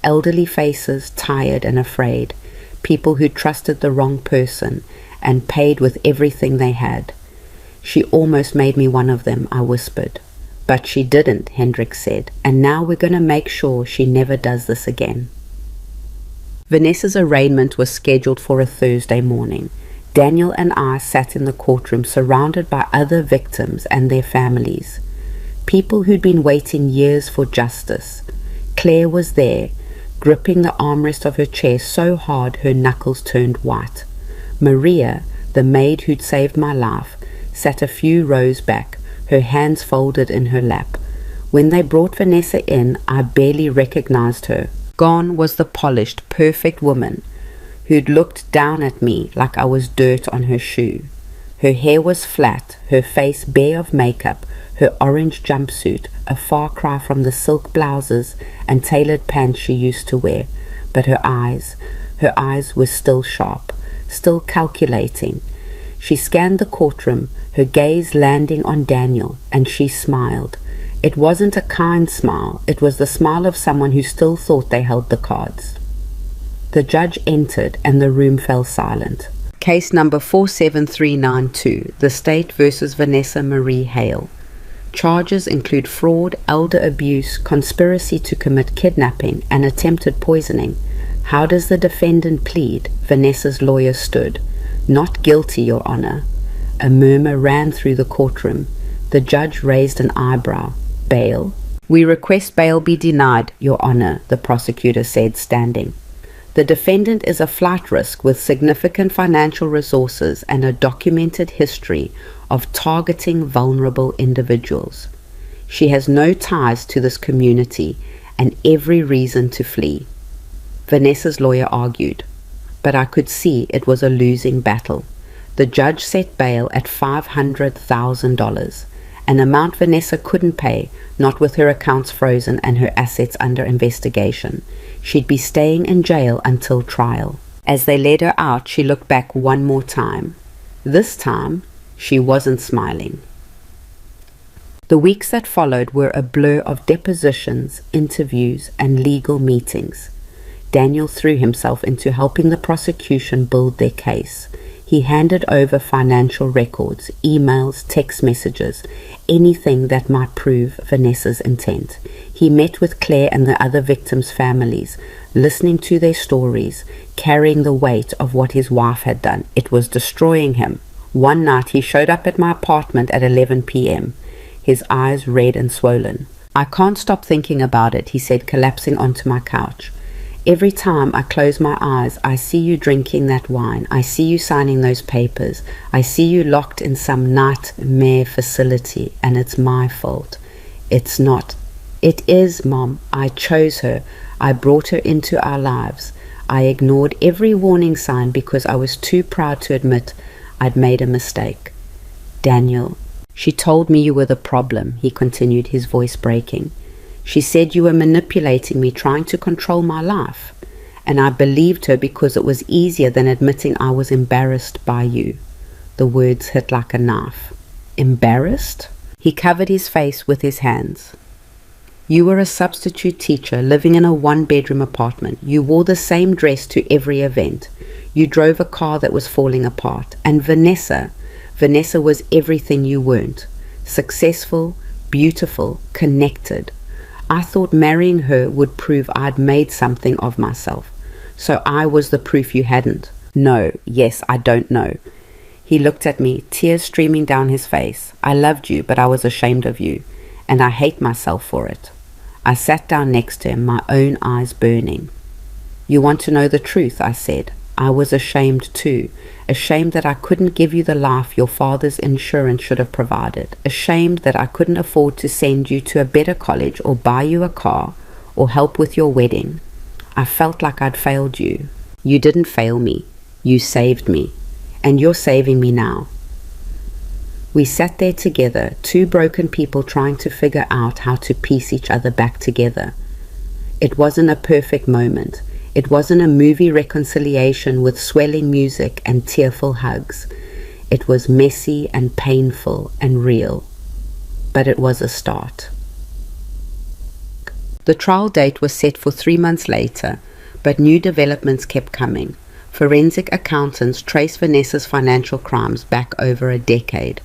Elderly faces, tired and afraid. People who trusted the wrong person and paid with everything they had. She almost made me one of them, I whispered. But she didn't, Hendrik said, and now we're going to make sure she never does this again. Vanessa's arraignment was scheduled for a Thursday morning. Daniel and I sat in the courtroom surrounded by other victims and their families. People who'd been waiting years for justice. Claire was there, gripping the armrest of her chair so hard her knuckles turned white. Maria, the maid who'd saved my life, sat a few rows back, her hands folded in her lap. When they brought Vanessa in, I barely recognized her. Gone was the polished, perfect woman who'd looked down at me like I was dirt on her shoe. Her hair was flat, her face bare of makeup, her orange jumpsuit, a far cry from the silk blouses and tailored pants she used to wear. But her eyes were still sharp, still calculating. She scanned the courtroom, her gaze landing on Daniel, and she smiled. It wasn't a kind smile. It was the smile of someone who still thought they held the cards. The judge entered and the room fell silent. Case number 47392, the State versus Vanessa Marie Hale. Charges include fraud, elder abuse, conspiracy to commit kidnapping, and attempted poisoning. How does the defendant plead? Vanessa's lawyer stood. Not guilty, Your Honor. A murmur ran through the courtroom. The judge raised an eyebrow. Bail? We request bail be denied, Your Honor, the prosecutor said, standing. The defendant is a flight risk with significant financial resources and a documented history of targeting vulnerable individuals. She has no ties to this community and every reason to flee. Vanessa's lawyer argued, but I could see it was a losing battle. The judge set bail at $500,000. An amount Vanessa couldn't pay, not with her accounts frozen and her assets under investigation. She'd be staying in jail until trial. As they led her out, she looked back one more time. This time, she wasn't smiling. The weeks that followed were a blur of depositions, interviews, and legal meetings. Daniel threw himself into helping the prosecution build their case. He handed over financial records, emails, text messages, anything that might prove Vanessa's intent. He met with Claire and the other victims' families, listening to their stories, carrying the weight of what his wife had done. It was destroying him. One night he showed up at my apartment at 11 p.m., his eyes red and swollen. I can't stop thinking about it, he said, collapsing onto my couch. Every time I close my eyes, I see you drinking that wine. I see you signing those papers. I see you locked in some nightmare facility, and it's my fault. It's not. It is, Mom. I chose her. I brought her into our lives. I ignored every warning sign because I was too proud to admit I'd made a mistake. Daniel, she told me you were the problem, he continued, his voice breaking. She said you were manipulating me, trying to control my life. And I believed her because it was easier than admitting I was embarrassed by you. The words hit like a knife. Embarrassed? He covered his face with his hands. You were a substitute teacher living in a one-bedroom apartment. You wore the same dress to every event. You drove a car that was falling apart. And Vanessa was everything you weren't. Successful, beautiful, connected. I thought marrying her would prove I'd made something of myself. So I was the proof you hadn't. No, yes, I don't know. He looked at me, tears streaming down his face. I loved you, but I was ashamed of you, and I hate myself for it. I sat down next to him, my own eyes burning. You want to know the truth, I said. I was ashamed too. Ashamed that I couldn't give you the life your father's insurance should have provided. Ashamed that I couldn't afford to send you to a better college or buy you a car or help with your wedding. I felt like I'd failed you. You didn't fail me. You saved me. And you're saving me now. We sat there together, two broken people trying to figure out how to piece each other back together. It wasn't a perfect moment. It wasn't a movie reconciliation with swelling music and tearful hugs. It was messy and painful and real. But it was a start. The trial date was set for 3 months later, but new developments kept coming. Forensic accountants traced Vanessa's financial crimes back over a decade,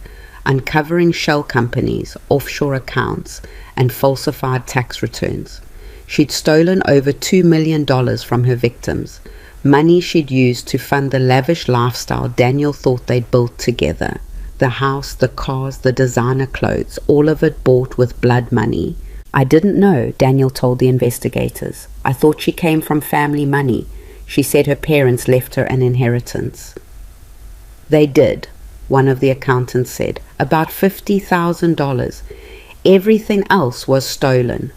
uncovering shell companies, offshore accounts, and falsified tax returns. She'd stolen over $2 million from her victims, money she'd used to fund the lavish lifestyle Daniel thought they'd built together. The house, the cars, the designer clothes, all of it bought with blood money. I didn't know, Daniel told the investigators. I thought she came from family money. She said her parents left her an inheritance. They did, one of the accountants said. About $50,000. Everything else was stolen.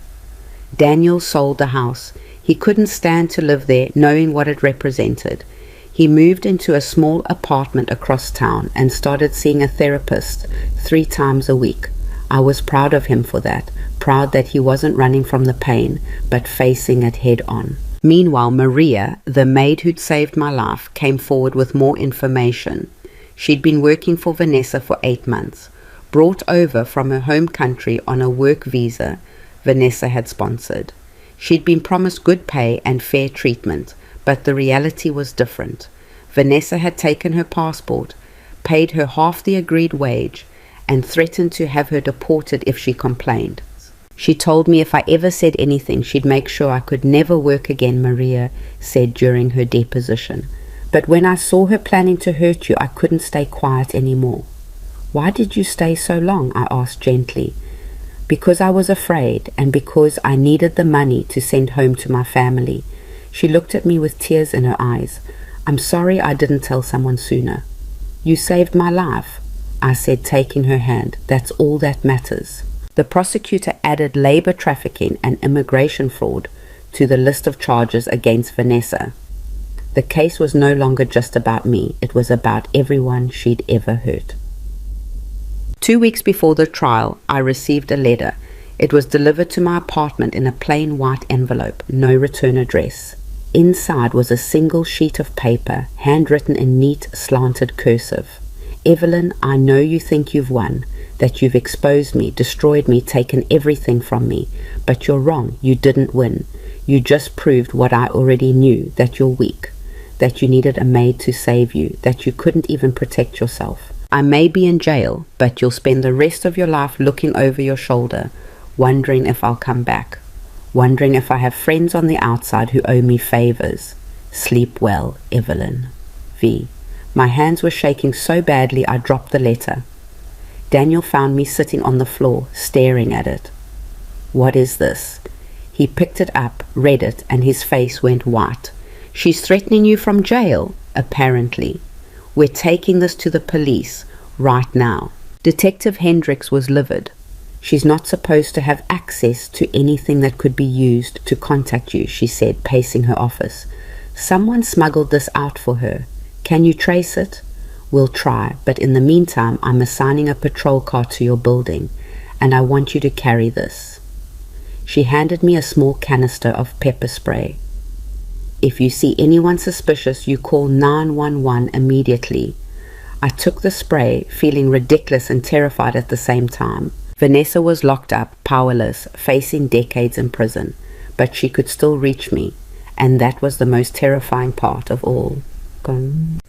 Daniel sold the house. He couldn't stand to live there, knowing what it represented. He moved into a small apartment across town and started seeing a therapist 3 times a week. I was proud of him for that, proud that he wasn't running from the pain, but facing it head on. Meanwhile, Maria, the maid who'd saved my life, came forward with more information. She'd been working for Vanessa for 8 months, brought over from her home country on a work visa Vanessa had sponsored. She'd been promised good pay and fair treatment, but the reality was different. Vanessa had taken her passport, paid her half the agreed wage, and threatened to have her deported if she complained. She told me if I ever said anything, she'd make sure I could never work again, Maria said during her deposition. But when I saw her planning to hurt you, I couldn't stay quiet anymore. Why did you stay so long? I asked gently. Because I was afraid, and because I needed the money to send home to my family. She looked at me with tears in her eyes. I'm sorry I didn't tell someone sooner. You saved my life, I said, taking her hand. That's all that matters. The prosecutor added labor trafficking and immigration fraud to the list of charges against Vanessa. The case was no longer just about me. It was about everyone she'd ever hurt. 2 weeks before the trial, I received a letter. It was delivered to my apartment in a plain white envelope, no return address. Inside was a single sheet of paper, handwritten in neat, slanted cursive. Evelyn, I know you think you've won, that you've exposed me, destroyed me, taken everything from me. But you're wrong. You didn't win. You just proved what I already knew, that you're weak, that you needed a maid to save you, that you couldn't even protect yourself. I may be in jail, but you'll spend the rest of your life looking over your shoulder, wondering if I'll come back, wondering if I have friends on the outside who owe me favors. Sleep well, Evelyn. V. My hands were shaking so badly I dropped the letter. Daniel found me sitting on the floor, staring at it. What is this? He picked it up, read it, and his face went white. She's threatening you from jail, apparently. We're taking this to the police right now. Detective Hendricks was livid. She's not supposed to have access to anything that could be used to contact you, she said, pacing her office. Someone smuggled this out for her. Can you trace it? We'll try, but in the meantime, I'm assigning a patrol car to your building, and I want you to carry this. She handed me a small canister of pepper spray. If you see anyone suspicious, you call 911 immediately. I took the spray, feeling ridiculous and terrified at the same time. Vanessa was locked up, powerless, facing decades in prison, but she could still reach me, and that was the most terrifying part of all.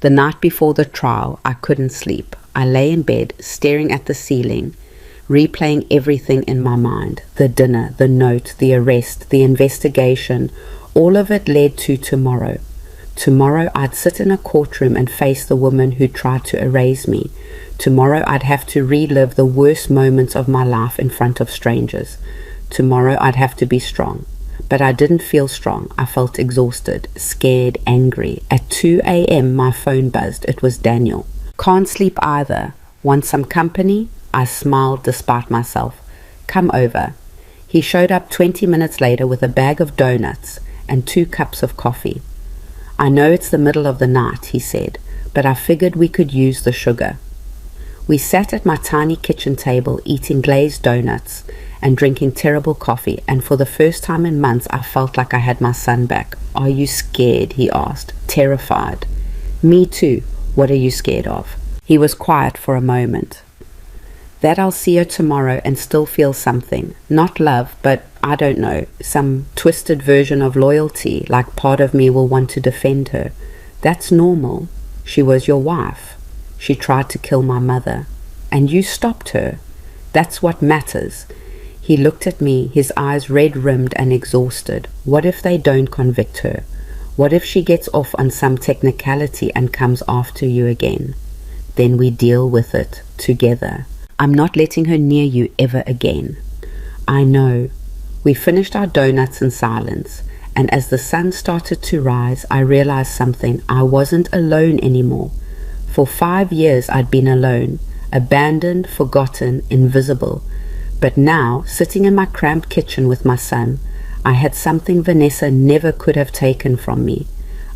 The night before the trial, I couldn't sleep. I lay in bed, staring at the ceiling, replaying everything in my mind. The dinner, the note, the arrest, the investigation. All of it led to tomorrow. Tomorrow I'd sit in a courtroom and face the woman who tried to erase me. Tomorrow I'd have to relive the worst moments of my life in front of strangers. Tomorrow I'd have to be strong. But I didn't feel strong. I felt exhausted, scared, angry. At 2 a.m. my phone buzzed. It was Daniel. Can't sleep either. Want some company? I smiled despite myself. Come over. He showed up 20 minutes later with a bag of donuts and 2 cups of coffee. I know it's the middle of the night, he said, but I figured we could use the sugar. We sat at my tiny kitchen table eating glazed donuts and drinking terrible coffee, and for the first time in months I felt like I had my son back. "Are you scared?" he asked, terrified. "Me too. What are you scared of?" He was quiet for a moment. "That I'll see her tomorrow and still feel something. Not love, but I don't know, some twisted version of loyalty, like part of me will want to defend her. That's normal. She was your wife. She tried to kill my mother. And you stopped her. That's what matters." He looked at me, his eyes red-rimmed and exhausted. "What if they don't convict her? What if she gets off on some technicality and comes after you again? Then we deal with it together. I'm not letting her near you ever again." "I know." We finished our donuts in silence, and as the sun started to rise, I realized something. I wasn't alone anymore. For 5 years I'd been alone, abandoned, forgotten, invisible. But now, sitting in my cramped kitchen with my son, I had something Vanessa never could have taken from me.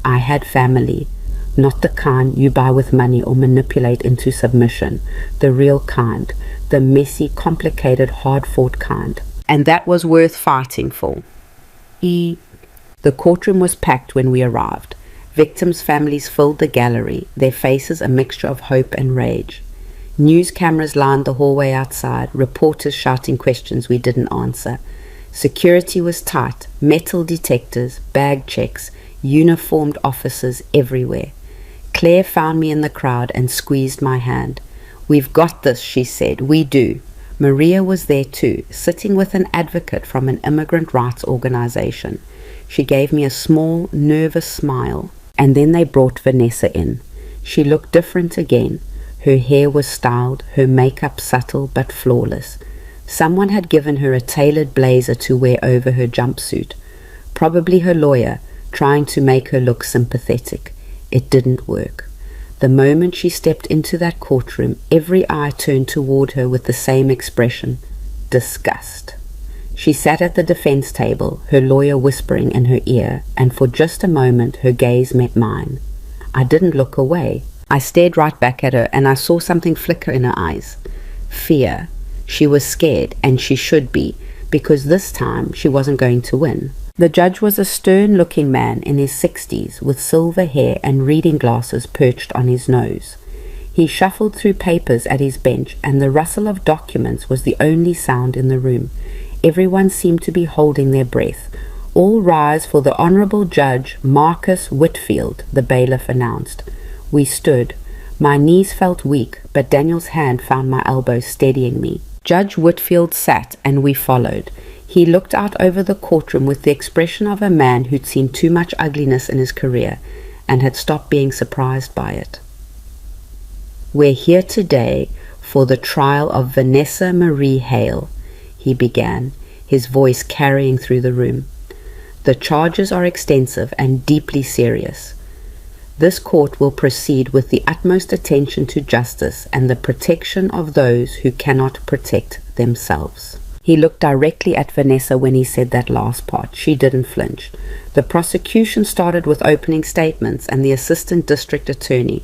I had family. Not the kind you buy with money or manipulate into submission. The real kind. The messy, complicated, hard-fought kind. And that was worth fighting for. The courtroom was packed when we arrived. Victims' families filled the gallery, their faces a mixture of hope and rage. News cameras lined the hallway outside, reporters shouting questions we didn't answer. Security was tight, metal detectors, bag checks, uniformed officers everywhere. Claire found me in the crowd and squeezed my hand. "We've got this," she said. "We do." Maria was there too, sitting with an advocate from an immigrant rights organization. She gave me a small, nervous smile, and then they brought Vanessa in. She looked different again. Her hair was styled, her makeup subtle but flawless. Someone had given her a tailored blazer to wear over her jumpsuit. Probably her lawyer, trying to make her look sympathetic. It didn't work. The moment she stepped into that courtroom, every eye turned toward her with the same expression: disgust. She sat at the defense table, her lawyer whispering in her ear, and for just a moment her gaze met mine. I didn't look away. I stared right back at her, and I saw something flicker in her eyes. Fear. She was scared, and she should be, because this time she wasn't going to win. The judge was a stern-looking man in his 60s, with silver hair and reading glasses perched on his nose. He shuffled through papers at his bench, and the rustle of documents was the only sound in the room. Everyone seemed to be holding their breath. "All rise for the Honorable Judge Marcus Whitfield," the bailiff announced. We stood. My knees felt weak, but Daniel's hand found my elbow, steadying me. Judge Whitfield sat, and we followed. He looked out over the courtroom with the expression of a man who'd seen too much ugliness in his career and had stopped being surprised by it. "We're here today for the trial of Vanessa Marie Hale," he began, his voice carrying through the room. "The charges are extensive and deeply serious. This court will proceed with the utmost attention to justice and the protection of those who cannot protect themselves." He looked directly at Vanessa when he said that last part. She didn't flinch. The prosecution started with opening statements, and the assistant district attorney,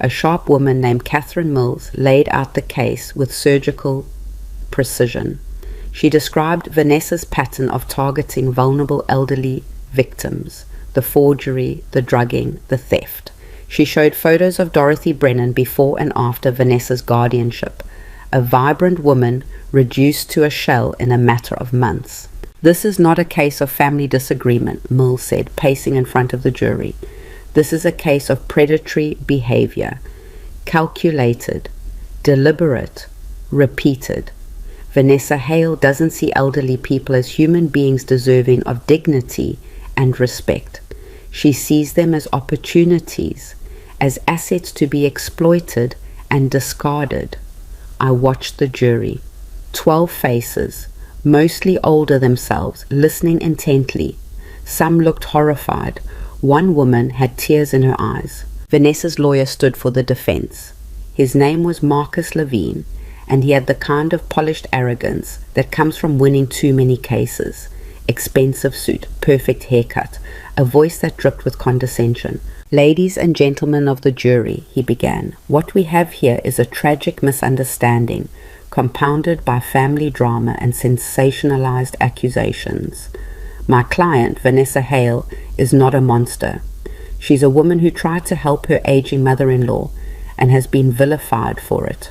a sharp woman named Catherine Mills, laid out the case with surgical precision. She described Vanessa's pattern of targeting vulnerable elderly victims, the forgery, the drugging, the theft. She showed photos of Dorothy Brennan before and after Vanessa's guardianship, a vibrant woman reduced to a shell in a matter of months. "This is not a case of family disagreement," Mills said, pacing in front of the jury. "This is a case of predatory behavior, calculated, deliberate, repeated. Vanessa Hale doesn't see elderly people as human beings deserving of dignity and respect. She sees them as opportunities, as assets to be exploited and discarded." I watched the jury. 12 faces, mostly older themselves, listening intently. Some looked horrified. One woman had tears in her eyes. Vanessa's lawyer stood for the defense. His name was Marcus Levine, and he had the kind of polished arrogance that comes from winning too many cases. Expensive suit, perfect haircut, a voice that dripped with condescension. "Ladies and gentlemen of the jury," he began, "what we have here is a tragic misunderstanding, compounded by family drama and sensationalized accusations. My client, Vanessa Hale, is not a monster. She's a woman who tried to help her aging mother-in-law and has been vilified for it."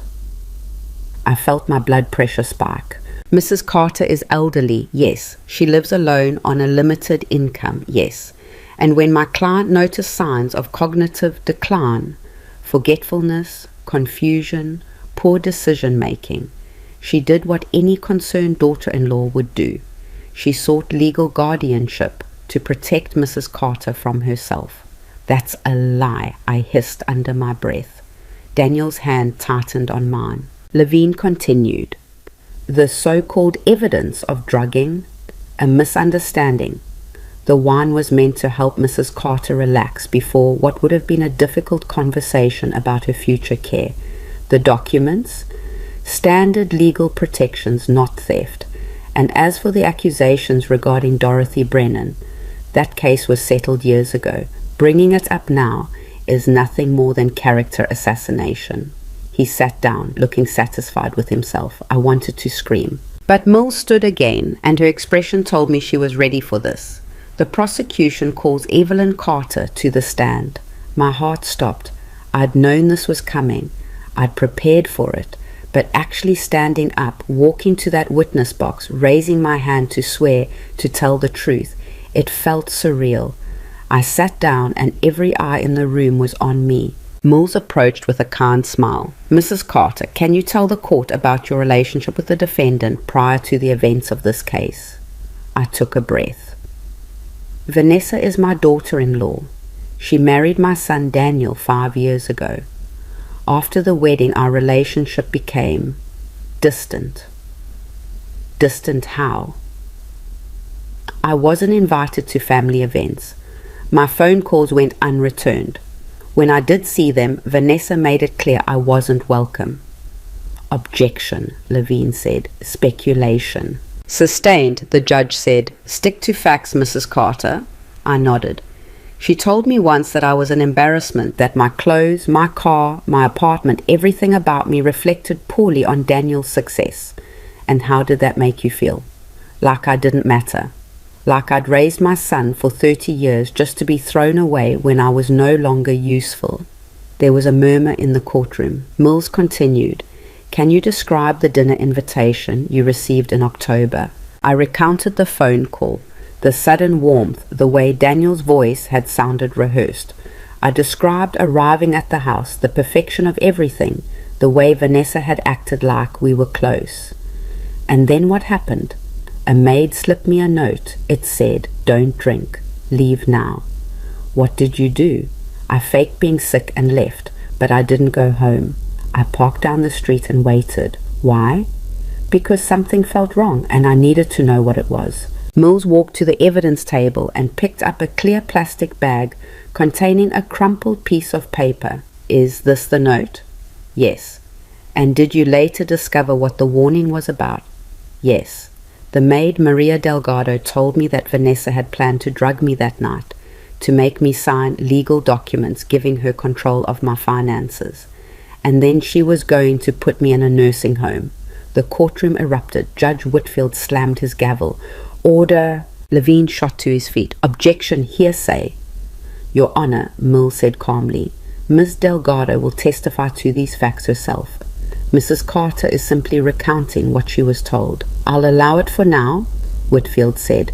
I felt my blood pressure spike. Mrs. Carter is elderly, yes. She lives alone on a limited income, yes. And when my client noticed signs of cognitive decline, forgetfulness, confusion, poor decision-making, she did what any concerned daughter-in-law would do. She sought legal guardianship to protect Mrs. Carter from herself. "That's a lie," I hissed under my breath. Daniel's hand tightened on mine. Levine continued, "The so-called evidence of drugging, a misunderstanding. The wine was meant to help Mrs. Carter relax before what would have been a difficult conversation about her future care. The documents, standard legal protections, not theft. And as for the accusations regarding Dorothy Brennan, that case was settled years ago. Bringing it up now is nothing more than character assassination." He sat down, looking satisfied with himself. I wanted to scream. But Mills stood again, and her expression told me she was ready for this. "The prosecution calls Evelyn Carter to the stand." My heart stopped. I'd known this was coming. I'd prepared for it. But actually standing up, walking to that witness box, raising my hand to swear, to tell the truth, it felt surreal. I sat down, and every eye in the room was on me. Mills approached with a kind smile. "Mrs. Carter, can you tell the court about your relationship with the defendant prior to the events of this case?" I took a breath. "Vanessa is my daughter-in-law. She married my son Daniel 5 years ago. After the wedding, our relationship became distant." "Distant how?" "I wasn't invited to family events. My phone calls went unreturned. When I did see them, Vanessa made it clear I wasn't welcome." "Objection," Levine said. "Speculation." "Sustained," the judge said. "Stick to facts, Mrs. Carter." I nodded. "She told me once that I was an embarrassment, that my clothes, my car, my apartment, everything about me reflected poorly on Daniel's success. And how did that make you feel? Like I didn't matter. Like I'd raised my son for 30 years just to be thrown away when I was no longer useful." There was a murmur in the courtroom. Mills continued, "Can you describe the dinner invitation you received in October?" I recounted the phone call, the sudden warmth, the way Daniel's voice had sounded rehearsed. I described arriving at the house, the perfection of everything, the way Vanessa had acted like we were close. "And then what happened? A maid slipped me a note. It said, 'Don't drink. Leave now.' What did you do?" "I faked being sick and left, but I didn't go home. I parked down the street and waited." "Why?" "Because something felt wrong, and I needed to know what it was." Mills walked to the evidence table and picked up a clear plastic bag containing a crumpled piece of paper. "Is this the note?" "Yes." "And did you later discover what the warning was about?" "Yes. The maid, Maria Delgado, told me that Vanessa had planned to drug me that night, to make me sign legal documents giving her control of my finances. And then she was going to put me in a nursing home." The courtroom erupted. Judge Whitfield slammed his gavel. "Order!" Levine shot to his feet. "Objection, hearsay." "Your Honor," Mills said calmly, "Ms. Delgado will testify to these facts herself. Mrs. Carter is simply recounting what she was told." "I'll allow it for now," Whitfield said,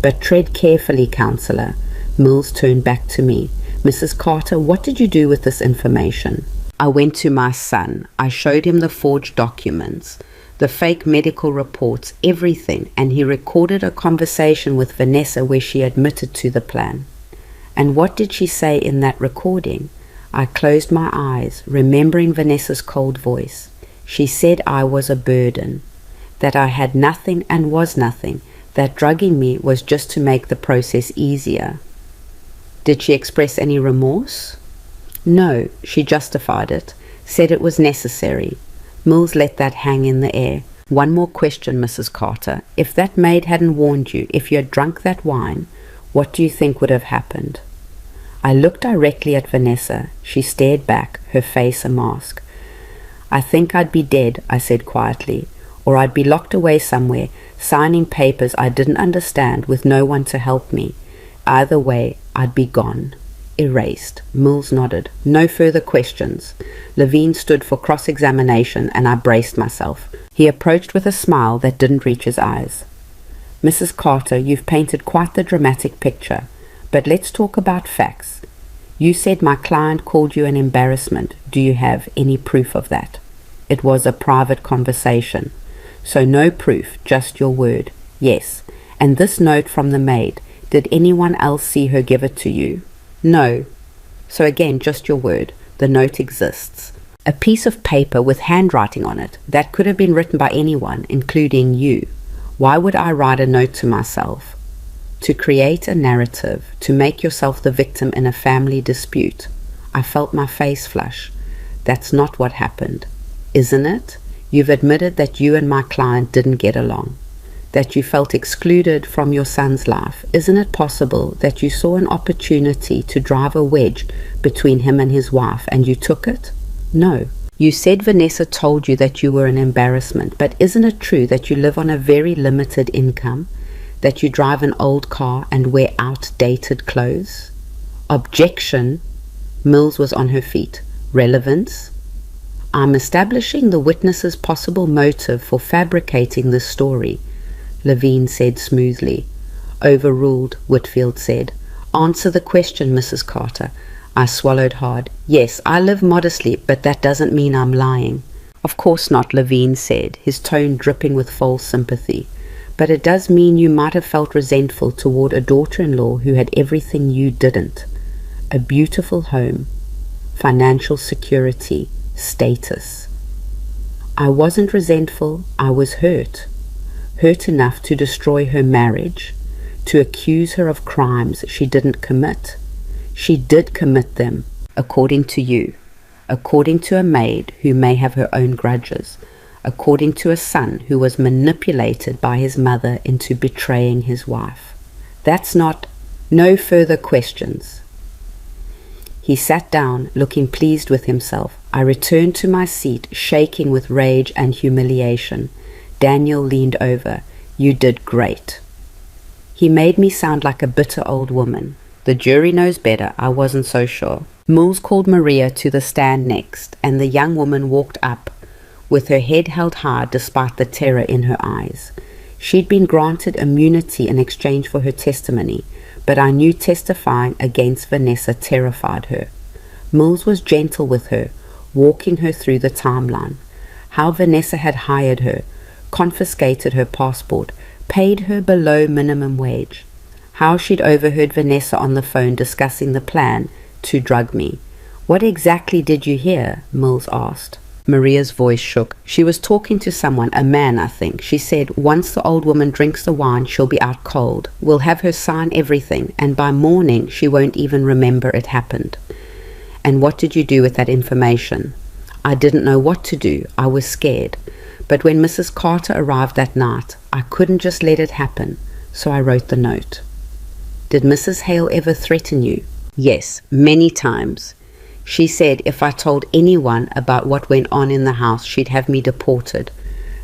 "but tread carefully, Counselor." Mills turned back to me. "Mrs. Carter, what did you do with this information?" "I went to my son. I showed him the forged documents, the fake medical reports, everything, and he recorded a conversation with Vanessa where she admitted to the plan." "And what did she say in that recording?" I closed my eyes, remembering Vanessa's cold voice. "She said I was a burden, that I had nothing and was nothing, that drugging me was just to make the process easier." "Did she express any remorse?" "No, she justified it, said it was necessary." Mills let that hang in the air. "One more question, Mrs. Carter. If that maid hadn't warned you, if you had drunk that wine, What do you think would have happened? I looked directly at Vanessa. She stared back, her face a mask. I think I'd be dead, I said quietly, or I'd be locked away somewhere, signing papers I didn't understand with no one to help me. Either way, I'd be gone. Erased. Mills nodded. No further questions. Levine stood for cross-examination, and I braced myself. He approached with a smile that didn't reach his eyes. Mrs. Carter, you've painted quite the dramatic picture, but let's talk about facts. You said my client called you an embarrassment. Do you have any proof of that? It was a private conversation. So no proof, just your word. Yes. And this note from the maid, did anyone else see her give it to you? No. So again, just your word. The note exists. A piece of paper with handwriting on it that could have been written by anyone, including you. Why would I write a note to myself? To create a narrative, to make yourself the victim in a family dispute. I felt my face flush. That's not what happened. Isn't it? You've admitted that you and my client didn't get along, that you felt excluded from your son's life. Isn't it possible that you saw an opportunity to drive a wedge between him and his wife and you took it? No. You said Vanessa told you that you were an embarrassment, but isn't it true that you live on a very limited income, that you drive an old car and wear outdated clothes? Objection. Mills was on her feet. Relevance. I'm establishing the witness's possible motive for fabricating this story, Levine said smoothly. Overruled, Whitfield said. Answer the question, Mrs. Carter. I swallowed hard. Yes, I live modestly, but that doesn't mean I'm lying. Of course not, Levine said, his tone dripping with false sympathy. But it does mean you might have felt resentful toward a daughter-in-law who had everything you didn't. A beautiful home, financial security, status. I wasn't resentful, I was hurt. Hurt enough to destroy her marriage, to accuse her of crimes she didn't commit. She did commit them, according to you, according to a maid who may have her own grudges, according to a son who was manipulated by his mother into betraying his wife. That's not... No further questions. He sat down, looking pleased with himself. I returned to my seat, shaking with rage and humiliation. Daniel leaned over. You did great. He made me sound like a bitter old woman. The jury knows better, I wasn't so sure. Mills called Maria to the stand next, and the young woman walked up, with her head held high despite the terror in her eyes. She'd been granted immunity in exchange for her testimony, but I knew testifying against Vanessa terrified her. Mills was gentle with her, walking her through the timeline. How Vanessa had hired her, confiscated her passport, paid her below minimum wage. How she'd overheard Vanessa on the phone discussing the plan to drug me. What exactly did you hear? Mills asked. Maria's voice shook. She was talking to someone, a man, I think. She said, once the old woman drinks the wine, she'll be out cold. We'll have her sign everything, and by morning she won't even remember it happened. And what did you do with that information? I didn't know what to do. I was scared. But when Mrs. Carter arrived that night, I couldn't just let it happen, so I wrote the note. Did Mrs. Hale ever threaten you? Yes, many times. She said if I told anyone about what went on in the house, she'd have me deported,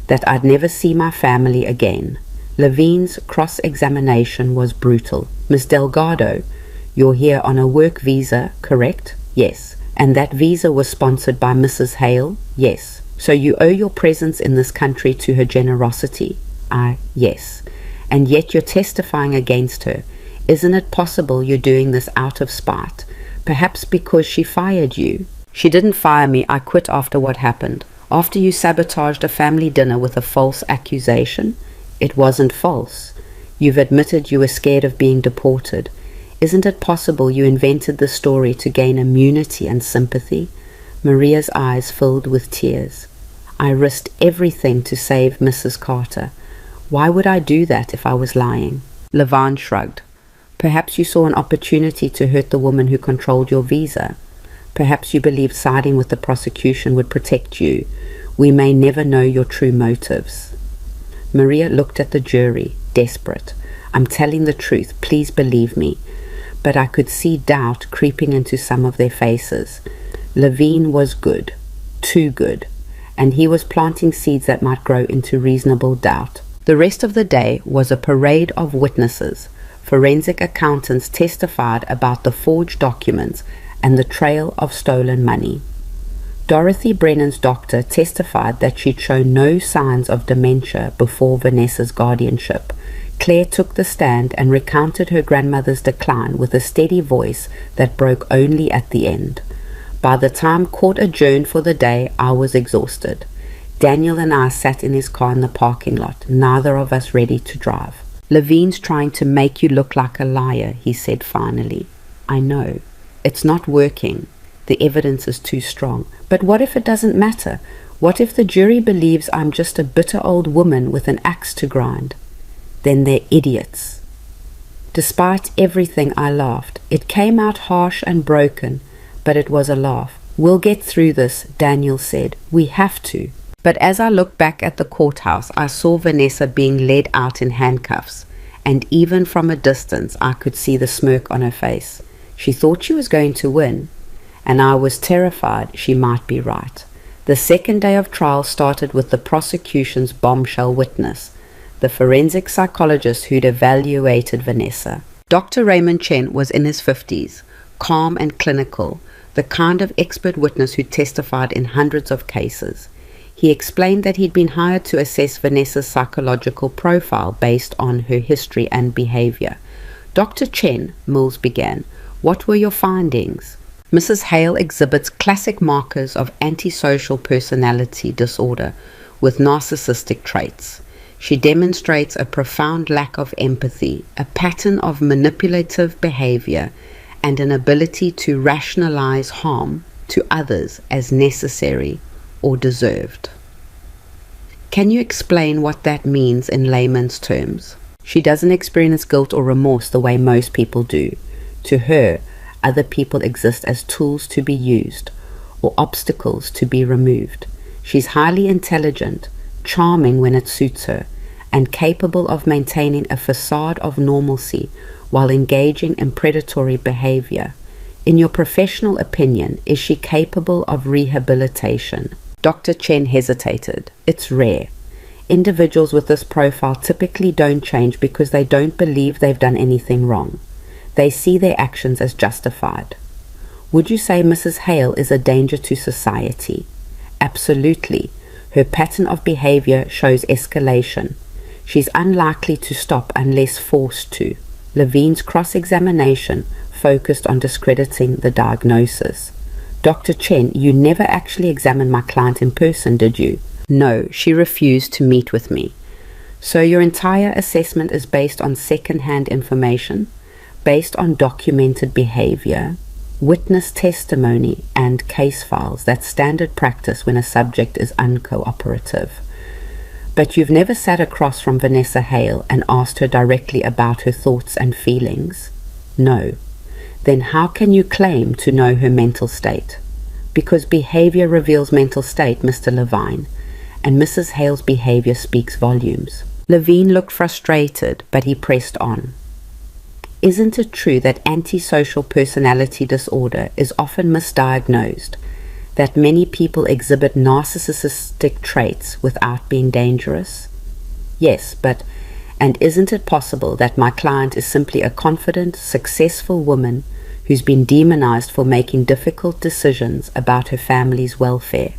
that I'd never see my family again. Levine's cross-examination was brutal. Miss Delgado, you're here on a work visa, correct? Yes. And that visa was sponsored by Mrs. Hale? Yes. So you owe your presence in this country to her generosity? Yes. And yet you're testifying against her. Isn't it possible you're doing this out of spite? Perhaps because she fired you. She didn't fire me. I quit after what happened. After you sabotaged a family dinner with a false accusation. It wasn't false. You've admitted you were scared of being deported. Isn't it possible you invented the story to gain immunity and sympathy? Maria's eyes filled with tears. I risked everything to save Mrs. Carter. Why would I do that if I was lying? Levine shrugged. Perhaps you saw an opportunity to hurt the woman who controlled your visa. Perhaps you believed siding with the prosecution would protect you. We may never know your true motives. Maria looked at the jury, desperate. I'm telling the truth. Please believe me." But I could see doubt creeping into some of their faces. Levine was good, too good, and he was planting seeds that might grow into reasonable doubt. The rest of the day was a parade of witnesses. Forensic accountants testified about the forged documents and the trail of stolen money. Dorothy Brennan's doctor testified that she'd shown no signs of dementia before Vanessa's guardianship. Claire took the stand and recounted her grandmother's decline with a steady voice that broke only at the end. By the time court adjourned for the day, I was exhausted. Daniel and I sat in his car in the parking lot, neither of us ready to drive. "Levine's trying to make you look like a liar," he said finally. "I know. It's not working. The evidence is too strong. But what if it doesn't matter? What if the jury believes I'm just a bitter old woman with an axe to grind? Then they're idiots." Despite everything, I laughed. It came out harsh and broken, but it was a laugh. "We'll get through this," Daniel said. "We have to." But as I looked back at the courthouse, I saw Vanessa being led out in handcuffs, and even from a distance I could see the smirk on her face. She thought she was going to win, and I was terrified she might be right. The second day of trial started with the prosecution's bombshell witness, the forensic psychologist who'd evaluated Vanessa. Dr. Raymond Chen was in his 50s, calm and clinical, the kind of expert witness who testified in hundreds of cases. He explained that he'd been hired to assess Vanessa's psychological profile based on her history and behavior. "Dr. Chen," Mills began, "what were your findings?" "Mrs. Hale exhibits classic markers of antisocial personality disorder with narcissistic traits. She demonstrates a profound lack of empathy, a pattern of manipulative behavior, and an ability to rationalize harm to others as necessary or deserved." Can you explain what that means in layman's terms? She doesn't experience guilt or remorse the way most people do. To her, other people exist as tools to be used or obstacles to be removed. She's highly intelligent, charming when it suits her, and capable of maintaining a facade of normalcy while engaging in predatory behavior. In your professional opinion, is she capable of rehabilitation? Dr. Chen hesitated. "It's rare. Individuals with this profile typically don't change because they don't believe they've done anything wrong. They see their actions as justified." "Would you say Mrs. Hale is a danger to society?" "Absolutely. Her pattern of behavior shows escalation. She's unlikely to stop unless forced to." Levine's cross-examination focused on discrediting the diagnosis. "Dr. Chen, you never actually examined my client in person, did you?" "No, she refused to meet with me." "So your entire assessment is based on second-hand information, based on documented behavior, witness testimony, and case files. That's standard practice when a subject is uncooperative. But you've never sat across from Vanessa Hale and asked her directly about her thoughts and feelings?" "No." "Then how can you claim to know her mental state?" "Because behavior reveals mental state, Mr. Levine, and Mrs. Hale's behavior speaks volumes." Levine looked frustrated, but he pressed on. "Isn't it true that antisocial personality disorder is often misdiagnosed, that many people exhibit narcissistic traits without being dangerous?" "Yes, and isn't it possible that my client is simply a confident, successful woman who's been demonized for making difficult decisions about her family's welfare?"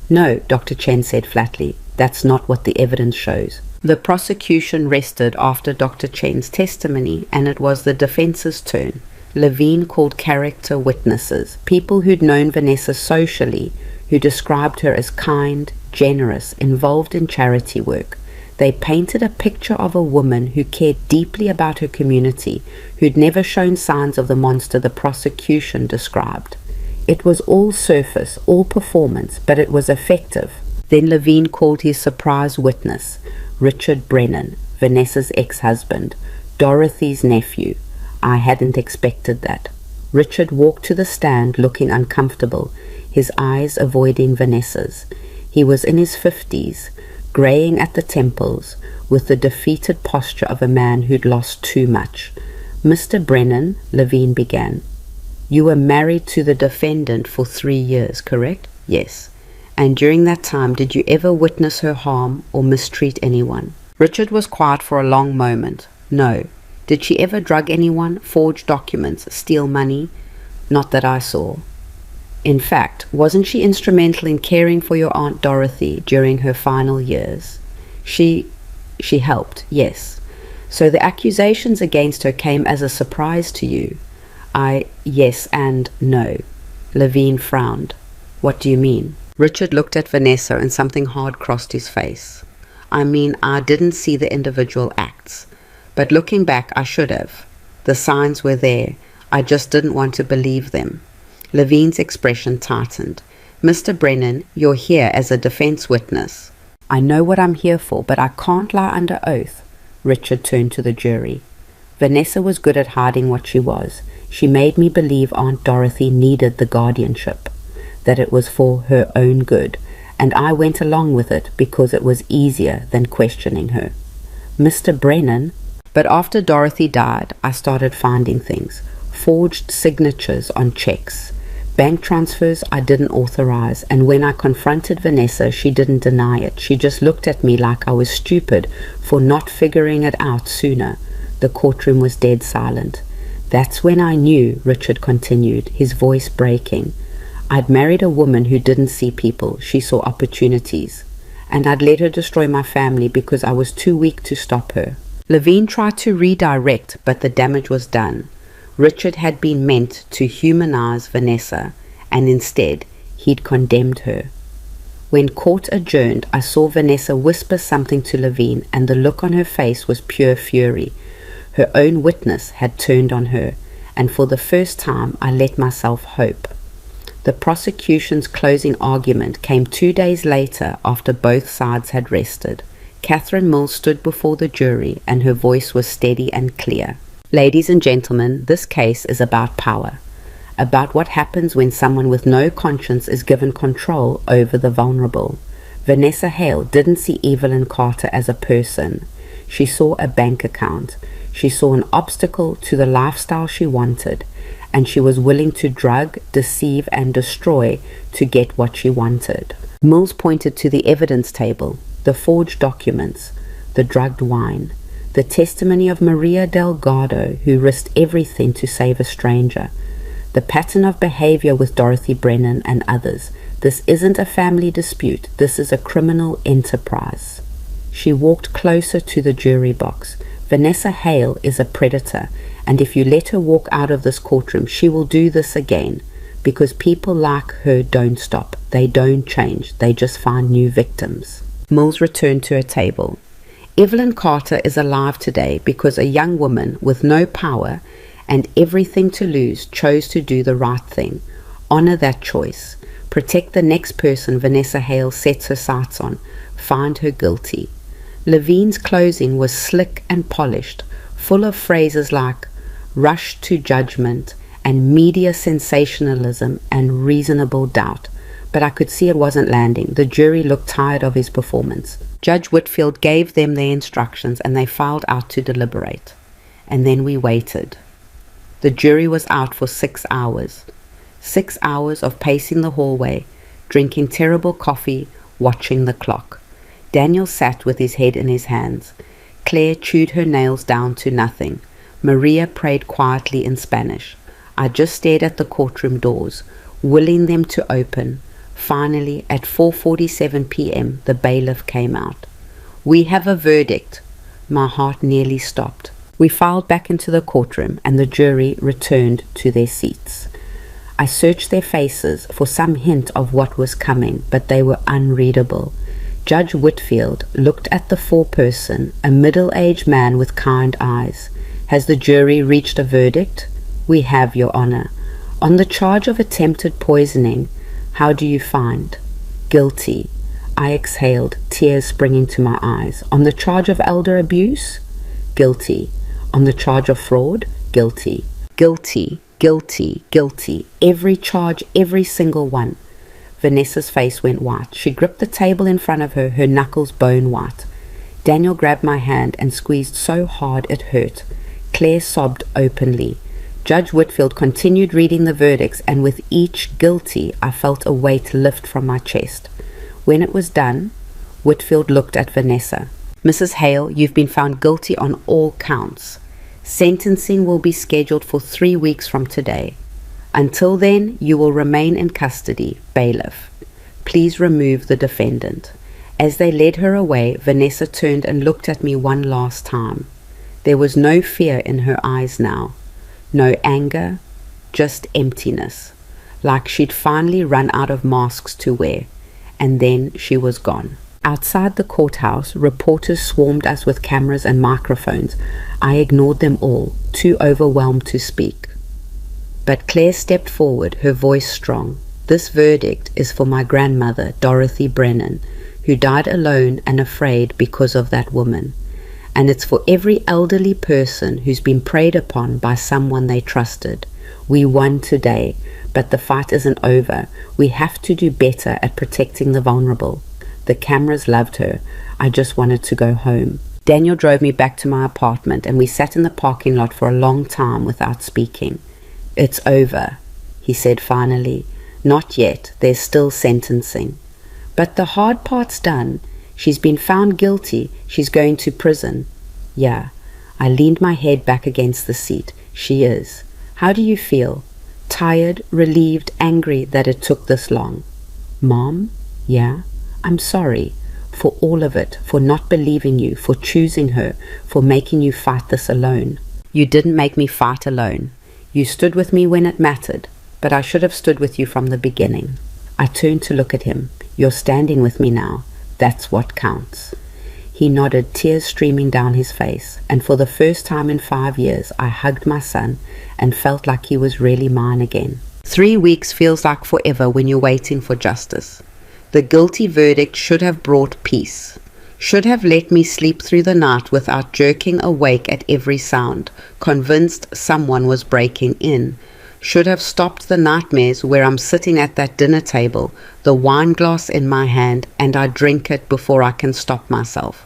"No," Dr. Chen said flatly. "That's not what the evidence shows." The prosecution rested after Dr. Chen's testimony, and it was the defense's turn. Levine called character witnesses, people who'd known Vanessa socially, who described her as kind, generous, involved in charity work. They painted a picture of a woman who cared deeply about her community, who'd never shown signs of the monster the prosecution described. It was all surface, all performance, but it was effective. Then Levine called his surprise witness, Richard Brennan, Vanessa's ex-husband, Dorothy's nephew. I hadn't expected that. Richard walked to the stand looking uncomfortable, his eyes avoiding Vanessa's. He was in his 50s, graying at the temples, with the defeated posture of a man who'd lost too much. "Mr. Brennan," Levine began, "you were married to the defendant for 3 years, correct?" "Yes." "And during that time, did you ever witness her harm or mistreat anyone?" Richard was quiet for a long moment. "No." "Did she ever drug anyone, forge documents, steal money?" "Not that I saw." "In fact, wasn't she instrumental in caring for your Aunt Dorothy during her final years?" She helped, yes." "So the accusations against her came as a surprise to you?" Yes and no." Levine frowned. "What do you mean?" Richard looked at Vanessa and something hard crossed his face. "I mean, I didn't see the individual acts. But looking back, I should have. The signs were there. I just didn't want to believe them." Levine's expression tightened. "Mr. Brennan, you're here as a defense witness." "I know what I'm here for, but I can't lie under oath." Richard turned to the jury. "Vanessa was good at hiding what she was. She made me believe Aunt Dorothy needed the guardianship, that it was for her own good, and I went along with it because it was easier than questioning her." "Mr. Brennan." "But after Dorothy died, I started finding things. Forged signatures on checks, bank transfers I didn't authorize, and when I confronted Vanessa, she didn't deny it. She just looked at me like I was stupid for not figuring it out sooner." The courtroom was dead silent. "That's when I knew," Richard continued, his voice breaking. "I'd married a woman who didn't see people. She saw opportunities. And I'd let her destroy my family because I was too weak to stop her." Levine tried to redirect, but the damage was done. Richard had been meant to humanize Vanessa, and instead he'd condemned her. When court adjourned, I saw Vanessa whisper something to Levine, and the look on her face was pure fury. Her own witness had turned on her, and for the first time I let myself hope. The prosecution's closing argument came 2 days later after both sides had rested. Catherine Mills stood before the jury, and her voice was steady and clear. "Ladies and gentlemen, this case is about power, about what happens when someone with no conscience is given control over the vulnerable. Vanessa Hale didn't see Evelyn Carter as a person. She saw a bank account. She saw an obstacle to the lifestyle she wanted, and she was willing to drug, deceive, and destroy to get what she wanted." Mills pointed to the evidence table, the forged documents, the drugged wine, the testimony of Maria Delgado, who risked everything to save a stranger, the pattern of behavior with Dorothy Brennan and others. "This isn't a family dispute. This is a criminal enterprise." She walked closer to the jury box. "Vanessa Hale is a predator, and if you let her walk out of this courtroom, she will do this again, because people like her don't stop. They don't change. They just find new victims." Mills returned to her table. "Evelyn Carter is alive today because a young woman with no power and everything to lose chose to do the right thing. Honor that choice. Protect the next person Vanessa Hale sets her sights on. Find her guilty." Levine's closing was slick and polished, full of phrases like rush to judgment and media sensationalism and reasonable doubt. But I could see it wasn't landing. The jury looked tired of his performance. Judge Whitfield gave them their instructions, and they filed out to deliberate. And then we waited. The jury was out for 6 hours. 6 hours of pacing the hallway, drinking terrible coffee, watching the clock. Daniel sat with his head in his hands. Claire chewed her nails down to nothing. Maria prayed quietly in Spanish. I just stared at the courtroom doors, willing them to open. Finally, at 4:47 p.m., the bailiff came out. "We have a verdict." My heart nearly stopped. We filed back into the courtroom, and the jury returned to their seats. I searched their faces for some hint of what was coming, but they were unreadable. Judge Whitfield looked at the foreperson, a middle-aged man with kind eyes. "Has the jury reached a verdict?" "We have, Your Honor." "On the charge of attempted poisoning, how do you find?" "Guilty." I exhaled, tears springing to my eyes. "On the charge of elder abuse?" "Guilty." "On the charge of fraud?" "Guilty." "Guilty, guilty, guilty. Every charge, every single one." Vanessa's face went white. She gripped the table in front of her, her knuckles bone white. Daniel grabbed my hand and squeezed so hard it hurt. Claire sobbed openly. Judge Whitfield continued reading the verdicts, and with each guilty, I felt a weight lift from my chest. When it was done, Whitfield looked at Vanessa. Mrs. Hale, you've been found guilty on all counts. Sentencing will be scheduled for 3 weeks from today. Until then, you will remain in custody. Bailiff, please remove the defendant. As they led her away, Vanessa turned and looked at me one last time. There was no fear in her eyes now. No anger, just emptiness. Like she'd finally run out of masks to wear. And then she was gone. Outside the courthouse, reporters swarmed us with cameras and microphones. I ignored them all, too overwhelmed to speak. But Claire stepped forward, her voice strong. This verdict is for my grandmother, Dorothy Brennan, who died alone and afraid because of that woman. And it's for every elderly person who's been preyed upon by someone they trusted. We won today, but the fight isn't over. We have to do better at protecting the vulnerable. The cameras loved her. I just wanted to go home. Daniel drove me back to my apartment, and we sat in the parking lot for a long time without speaking. It's over, he said finally. Not yet. There's still sentencing. But the hard part's done. She's been found guilty. She's going to prison. Yeah. I leaned my head back against the seat. She is. How do you feel? Tired, relieved, angry that it took this long? Mom? Yeah. I'm sorry for all of it, for not believing you, for choosing her, for making you fight this alone. You didn't make me fight alone. You stood with me when it mattered, but I should have stood with you from the beginning. I turned to look at him. You're standing with me now. That's what counts. He nodded, tears streaming down his face, and for the first time in 5 years, I hugged my son and felt like he was really mine again. 3 weeks feels like forever when you're waiting for justice. The guilty verdict should have brought peace, should have let me sleep through the night without jerking awake at every sound, convinced someone was breaking in, should have stopped the nightmares where I'm sitting at that dinner table, the wine glass in my hand, and I drink it before I can stop myself.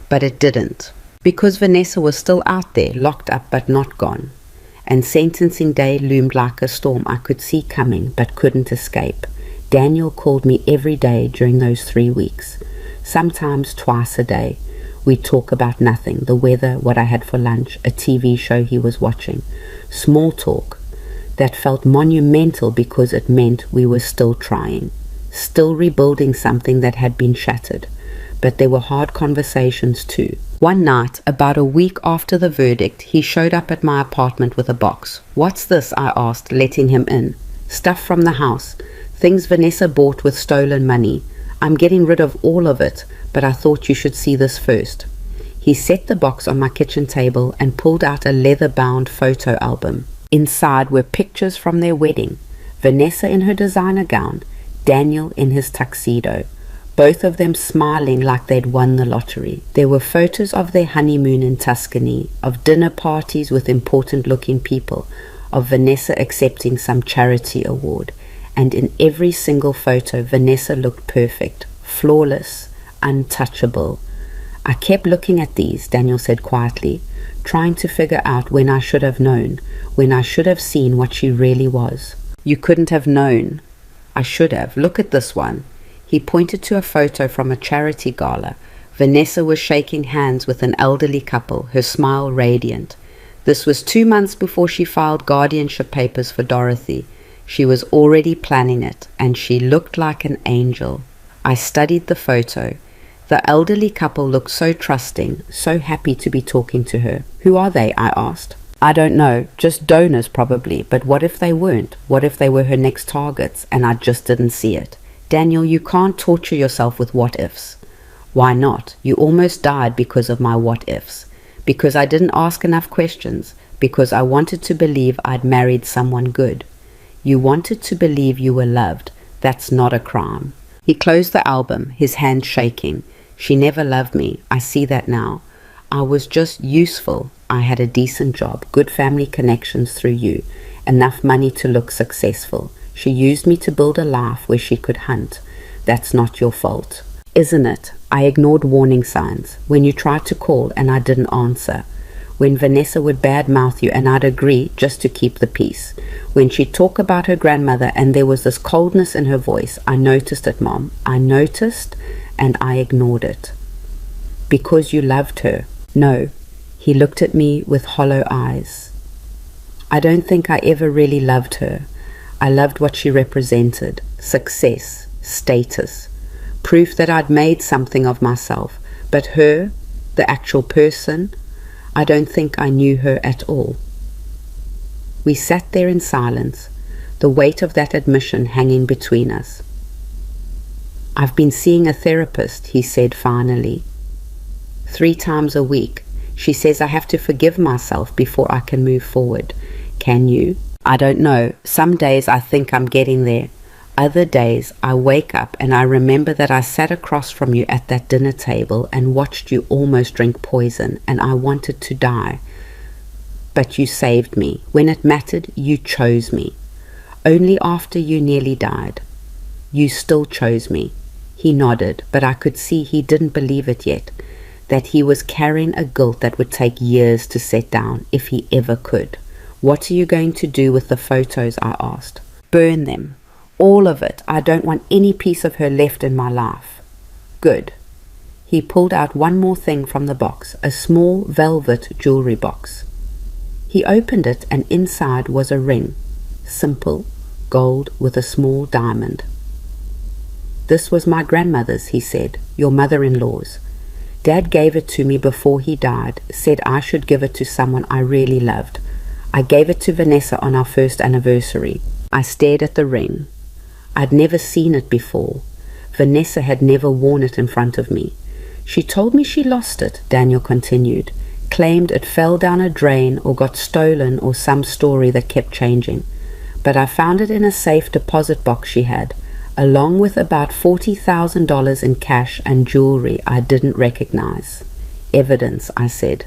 But it didn't, because Vanessa was still out there, locked up but not gone. And sentencing day loomed like a storm I could see coming but couldn't escape. Daniel called me every day during those 3 weeks, sometimes twice a day. We'd talk about nothing, the weather, what I had for lunch, a TV show he was watching. Small talk that felt monumental because it meant we were still trying, still rebuilding something that had been shattered. But there were hard conversations too. One night, about a week after the verdict, he showed up at my apartment with a box. "What's this?" I asked, letting him in. "Stuff from the house. Things Vanessa bought with stolen money. I'm getting rid of all of it, but I thought you should see this first." He set the box on my kitchen table and pulled out a leather-bound photo album. Inside were pictures from their wedding. Vanessa in her designer gown, Daniel in his tuxedo, both of them smiling like they'd won the lottery. There were photos of their honeymoon in Tuscany, of dinner parties with important-looking people, of Vanessa accepting some charity award. And in every single photo, Vanessa looked perfect, flawless, untouchable. "I kept looking at these," Daniel said quietly, "trying to figure out when I should have known, when I should have seen what she really was." "You couldn't have known." "I should have. Look at this one." He pointed to a photo from a charity gala. Vanessa was shaking hands with an elderly couple, her smile radiant. This was 2 months before she filed guardianship papers for Dorothy. She was already planning it, and she looked like an angel. I studied the photo. The elderly couple looked so trusting, so happy to be talking to her. "Who are they?" I asked. "I don't know, just donors probably, but what if they weren't? What if they were her next targets, and I just didn't see it?" "Daniel, you can't torture yourself with what-ifs." "Why not? You almost died because of my what-ifs. Because I didn't ask enough questions. Because I wanted to believe I'd married someone good." "You wanted to believe you were loved. That's not a crime." He closed the album, his hand shaking. "She never loved me. I see that now. I was just useful. I had a decent job, good family connections through you, enough money to look successful. She used me to build a life where she could hunt. That's not your fault. Isn't it? I ignored warning signs. When you tried to call and I didn't answer. When Vanessa would badmouth you and I'd agree just to keep the peace. When she'd talk about her grandmother and there was this coldness in her voice. I noticed it, Mom. I noticed and I ignored it. Because you loved her. No. He looked at me with hollow eyes. I don't think I ever really loved her. I loved what she represented. Success, status, proof that I'd made something of myself. But her, the actual person, I don't think I knew her at all. We sat there in silence, the weight of that admission hanging between us. I've been seeing a therapist, he said finally. 3 times a week. She says I have to forgive myself before I can move forward. Can you? I don't know. Some days I think I'm getting there. Other days I wake up and I remember that I sat across from you at that dinner table and watched you almost drink poison and I wanted to die. But you saved me. When it mattered, you chose me. Only after you nearly died. You still chose me. He nodded, but I could see he didn't believe it yet. That he was carrying a guilt that would take years to set down, if he ever could. What are you going to do with the photos? I asked. Burn them. All of it. I don't want any piece of her left in my life. Good. He pulled out one more thing from the box, a small velvet jewelry box. He opened it and inside was a ring. Simple, gold with a small diamond. This was my grandmother's, he said, your mother-in-law's. Dad gave it to me before he died, said I should give it to someone I really loved. I gave it to Vanessa on our first anniversary. I stared at the ring. I'd never seen it before. Vanessa had never worn it in front of me. She told me she lost it, Daniel continued, claimed it fell down a drain or got stolen or some story that kept changing. But I found it in a safe deposit box she had, along with about $40,000 in cash and jewelry I didn't recognize. Evidence, I said.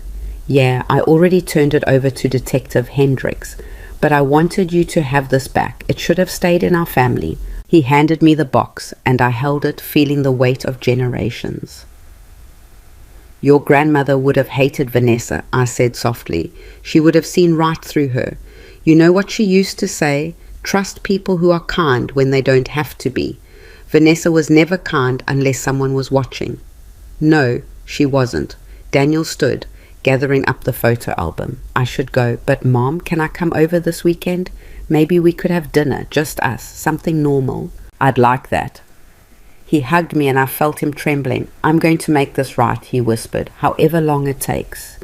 Yeah, I already turned it over to Detective Hendricks, but I wanted you to have this back. It should have stayed in our family. He handed me the box, and I held it, feeling the weight of generations. Your grandmother would have hated Vanessa, I said softly. She would have seen right through her. You know what she used to say? Trust people who are kind when they don't have to be. Vanessa was never kind unless someone was watching. No, she wasn't. Daniel stood, gathering up the photo album. I should go, but Mom, can I come over this weekend? Maybe we could have dinner, just us, something normal. I'd like that. He hugged me and I felt him trembling. I'm going to make this right, he whispered, however long it takes.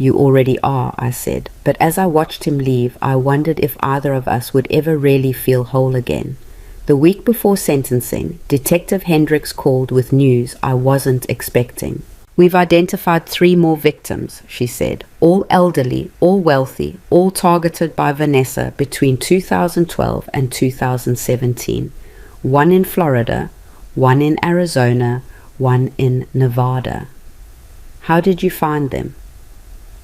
You already are, I said, but as I watched him leave, I wondered if either of us would ever really feel whole again. The week before sentencing, Detective Hendricks called with news I wasn't expecting. We've identified 3 more victims, she said, all elderly, all wealthy, all targeted by Vanessa between 2012 and 2017. 1 in Florida, 1 in Arizona, 1 in Nevada. How did you find them?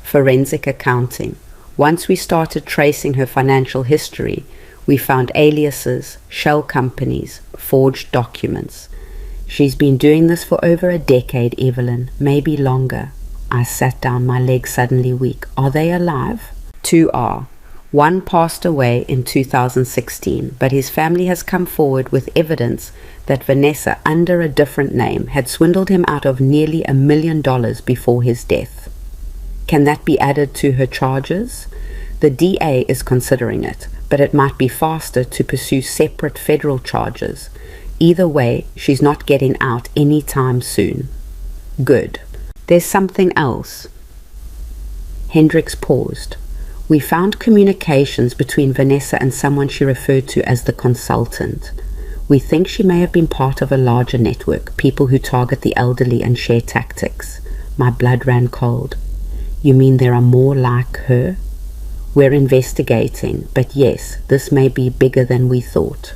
Forensic accounting. Once we started tracing her financial history, we found aliases, shell companies, forged documents. She's been doing this for over a decade, Evelyn, maybe longer. I sat down, my legs suddenly weak. Are they alive? 2 are. 1 passed away in 2016, but his family has come forward with evidence that Vanessa, under a different name, had swindled him out of nearly $1 million before his death. Can that be added to her charges? The DA is considering it, but it might be faster to pursue separate federal charges. Either way, she's not getting out anytime soon. Good. There's something else. Hendricks paused. We found communications between Vanessa and someone she referred to as the consultant. We think she may have been part of a larger network, people who target the elderly and share tactics. My blood ran cold. You mean there are more like her? We're investigating, but yes, this may be bigger than we thought.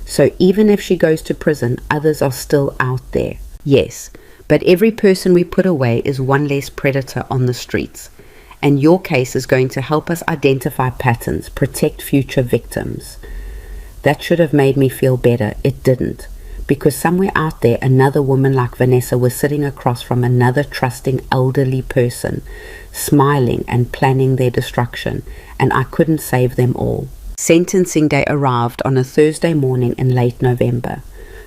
So even if she goes to prison, others are still out there. Yes, but every person we put away is one less predator on the streets. And your case is going to help us identify patterns, protect future victims. That should have made me feel better. It didn't. Because somewhere out there, another woman like Vanessa was sitting across from another trusting elderly person, smiling and planning their destruction, and I couldn't save them all. Sentencing day arrived on a Thursday morning in late November.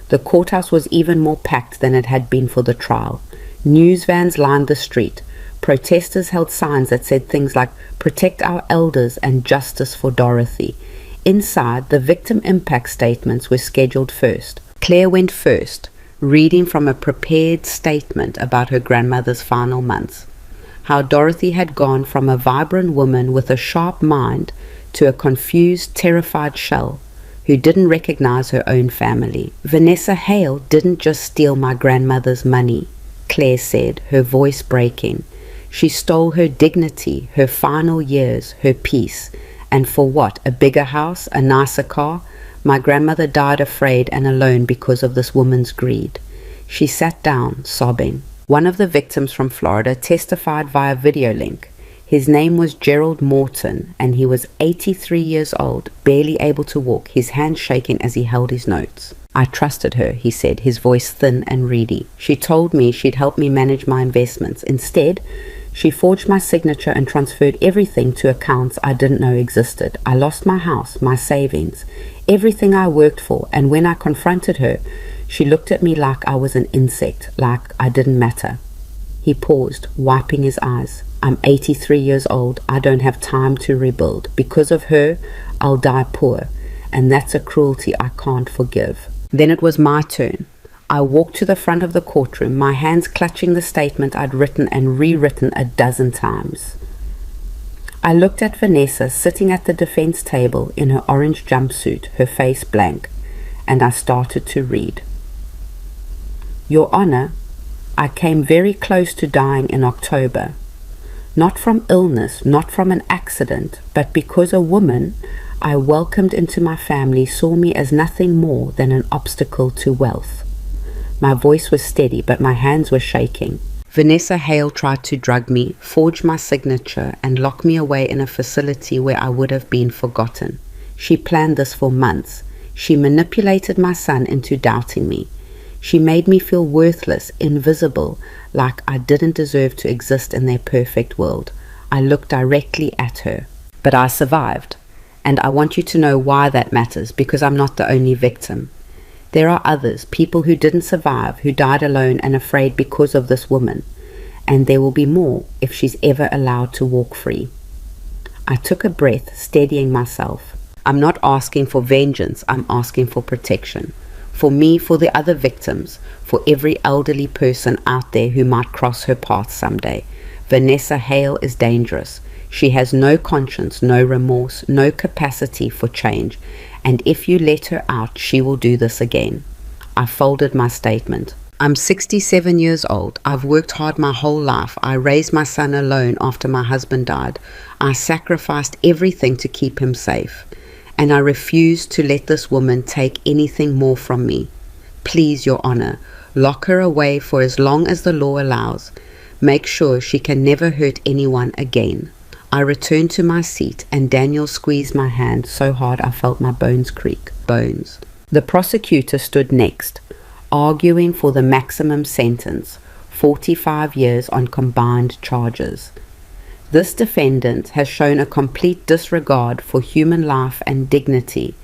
The courthouse was even more packed than it had been for the trial. News vans lined the street. Protesters held signs that said things like, "Protect our elders" and "Justice for Dorothy." Inside, the victim impact statements were scheduled first. Claire went first, reading from a prepared statement about her grandmother's final months. How Dorothy had gone from a vibrant woman with a sharp mind to a confused, terrified shell who didn't recognize her own family. "Vanessa Hale didn't just steal my grandmother's money," Claire said, her voice breaking. "She stole her dignity, her final years, her peace. And for what? A bigger house? A nicer car? My grandmother died afraid and alone because of this woman's greed." She sat down, sobbing. One of the victims from Florida testified via video link. His name was Gerald Morton, and he was 83 years old, barely able to walk, his hands shaking as he held his notes. "I trusted her," he said, his voice thin and reedy. "She told me she'd help me manage my investments. Instead, she forged my signature and transferred everything to accounts I didn't know existed. I lost my house, my savings, everything I worked for, and when I confronted her, she looked at me like I was an insect, like I didn't matter." He paused, wiping his eyes. "I'm 83 years old. I don't have time to rebuild. Because of her, I'll die poor, and that's a cruelty I can't forgive." Then it was my turn. I walked to the front of the courtroom, my hands clutching the statement I'd written and rewritten a dozen times. I looked at Vanessa sitting at the defense table in her orange jumpsuit, her face blank, and I started to read. "Your Honor, I came very close to dying in October. Not from illness, not from an accident, but because a woman I welcomed into my family saw me as nothing more than an obstacle to wealth." My voice was steady, but my hands were shaking. "Vanessa Hale tried to drug me, forge my signature, and lock me away in a facility where I would have been forgotten. She planned this for months. She manipulated my son into doubting me. She made me feel worthless, invisible, like I didn't deserve to exist in their perfect world. I looked directly at her. But I survived. And I want you to know why that matters, because I'm not the only victim. There are others, people who didn't survive, who died alone and afraid because of this woman. And there will be more if she's ever allowed to walk free." I took a breath, steadying myself. I'm not asking for vengeance, I'm asking for protection. For me, for the other victims, for every elderly person out there who might cross her path someday. Vanessa Hale is dangerous. She has no conscience, no remorse, no capacity for change. And if you let her out, she will do this again. I folded my statement. "I'm 67 years old. I've worked hard my whole life. I raised my son alone after my husband died. I sacrificed everything to keep him safe. And I refuse to let this woman take anything more from me. Please, Your Honor, lock her away for as long as the law allows. Make sure she can never hurt anyone again." I returned to my seat, and Daniel squeezed my hand so hard I felt my bones creak. Bones. The prosecutor stood next, arguing for the maximum sentence, 45 years on combined charges. This defendant has shown a complete disregard for human life and dignity.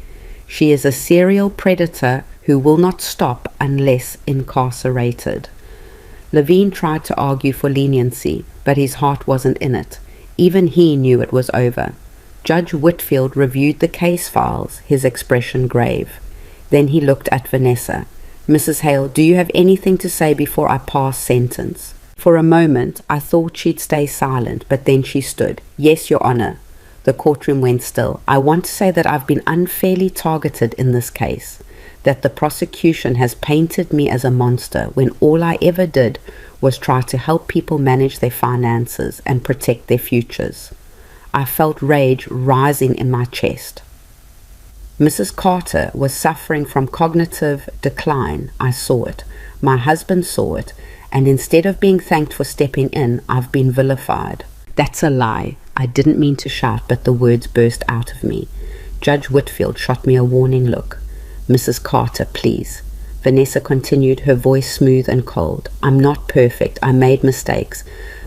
She is a serial predator who will not stop unless incarcerated. Levine tried to argue for leniency, but his heart wasn't in it. Even he knew it was over. Judge Whitfield reviewed the case files, his expression grave. Then he looked at Vanessa. "Mrs. Hale, do you have anything to say before I pass sentence?" For a moment, I thought she'd stay silent, but then she stood. "Yes, Your Honor." The courtroom went still. "I want to say that I've been unfairly targeted in this case, that the prosecution has painted me as a monster when all I ever did was try to help people manage their finances and protect their futures." I felt rage rising in my chest. Mrs. Carter was suffering from cognitive decline. I saw it. My husband saw it. And instead of being thanked for stepping in, I've been vilified. That's a lie. I didn't mean to shout, but the words burst out of me. Judge Whitfield shot me a warning look. "Mrs. Carter, please." Vanessa continued, her voice smooth and cold. "I'm not perfect. I made mistakes.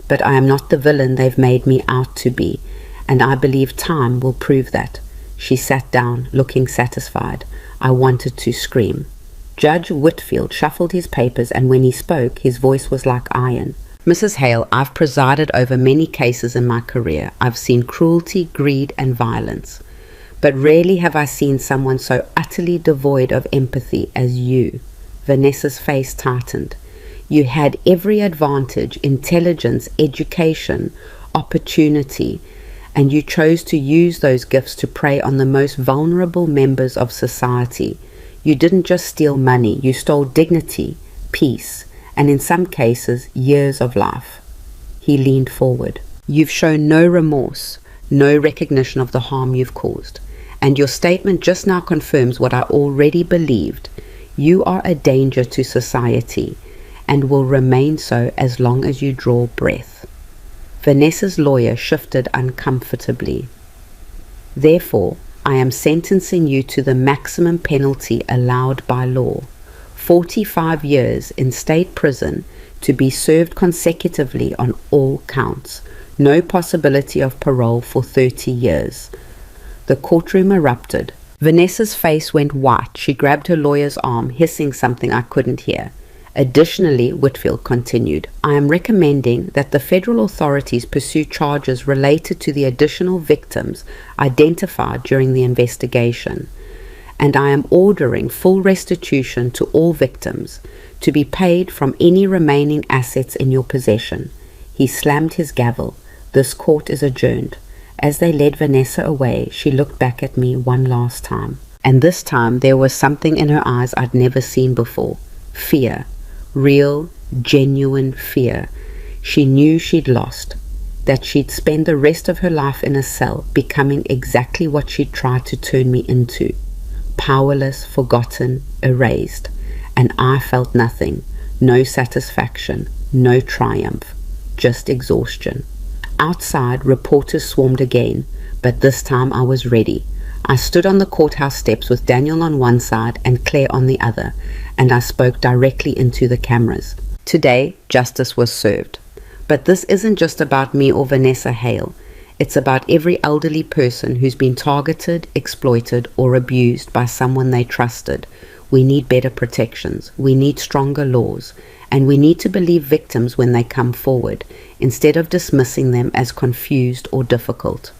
But I am not the villain they've made me out to be. And I believe time will prove that." She sat down, looking satisfied. I wanted to scream. Judge Whitfield shuffled his papers, and when he spoke, his voice was like iron. "Mrs. Hale, I've presided over many cases in my career. I've seen cruelty, greed, and violence. But rarely have I seen someone so utterly devoid of empathy as you." Vanessa's face tightened. "You had every advantage, intelligence, education, opportunity, and you chose to use those gifts to prey on the most vulnerable members of society. You didn't just steal money, you stole dignity, peace, and in some cases, years of life." He leaned forward. "You've shown no remorse, no recognition of the harm you've caused. And your statement just now confirms what I already believed. You are a danger to society and will remain so as long as you draw breath." Vanessa's lawyer shifted uncomfortably. "Therefore, I am sentencing you to the maximum penalty allowed by law. 45 years in state prison to be served consecutively on all counts. No possibility of parole for 30 years. The courtroom erupted. Vanessa's face went white. She grabbed her lawyer's arm, hissing something I couldn't hear. "Additionally," Whitfield continued, "I am recommending that the federal authorities pursue charges related to the additional victims identified during the investigation. And I am ordering full restitution to all victims, to be paid from any remaining assets in your possession." He slammed his gavel. "This court is adjourned." As they led Vanessa away, she looked back at me one last time. And this time there was something in her eyes I'd never seen before. Fear. Real, genuine fear. She knew she'd lost. That she'd spend the rest of her life in a cell, becoming exactly what she'd tried to turn me into. Powerless, forgotten, erased. And I felt nothing. No satisfaction. No triumph. Just exhaustion. Outside, reporters swarmed again, but this time I was ready. I stood on the courthouse steps with Daniel on one side and Claire on the other, and I spoke directly into the cameras. Today, justice was served. But this isn't just about me or Vanessa Hale. It's about every elderly person who's been targeted, exploited, or abused by someone they trusted. We need better protections. We need stronger laws. And we need to believe victims when they come forward, instead of dismissing them as confused or difficult.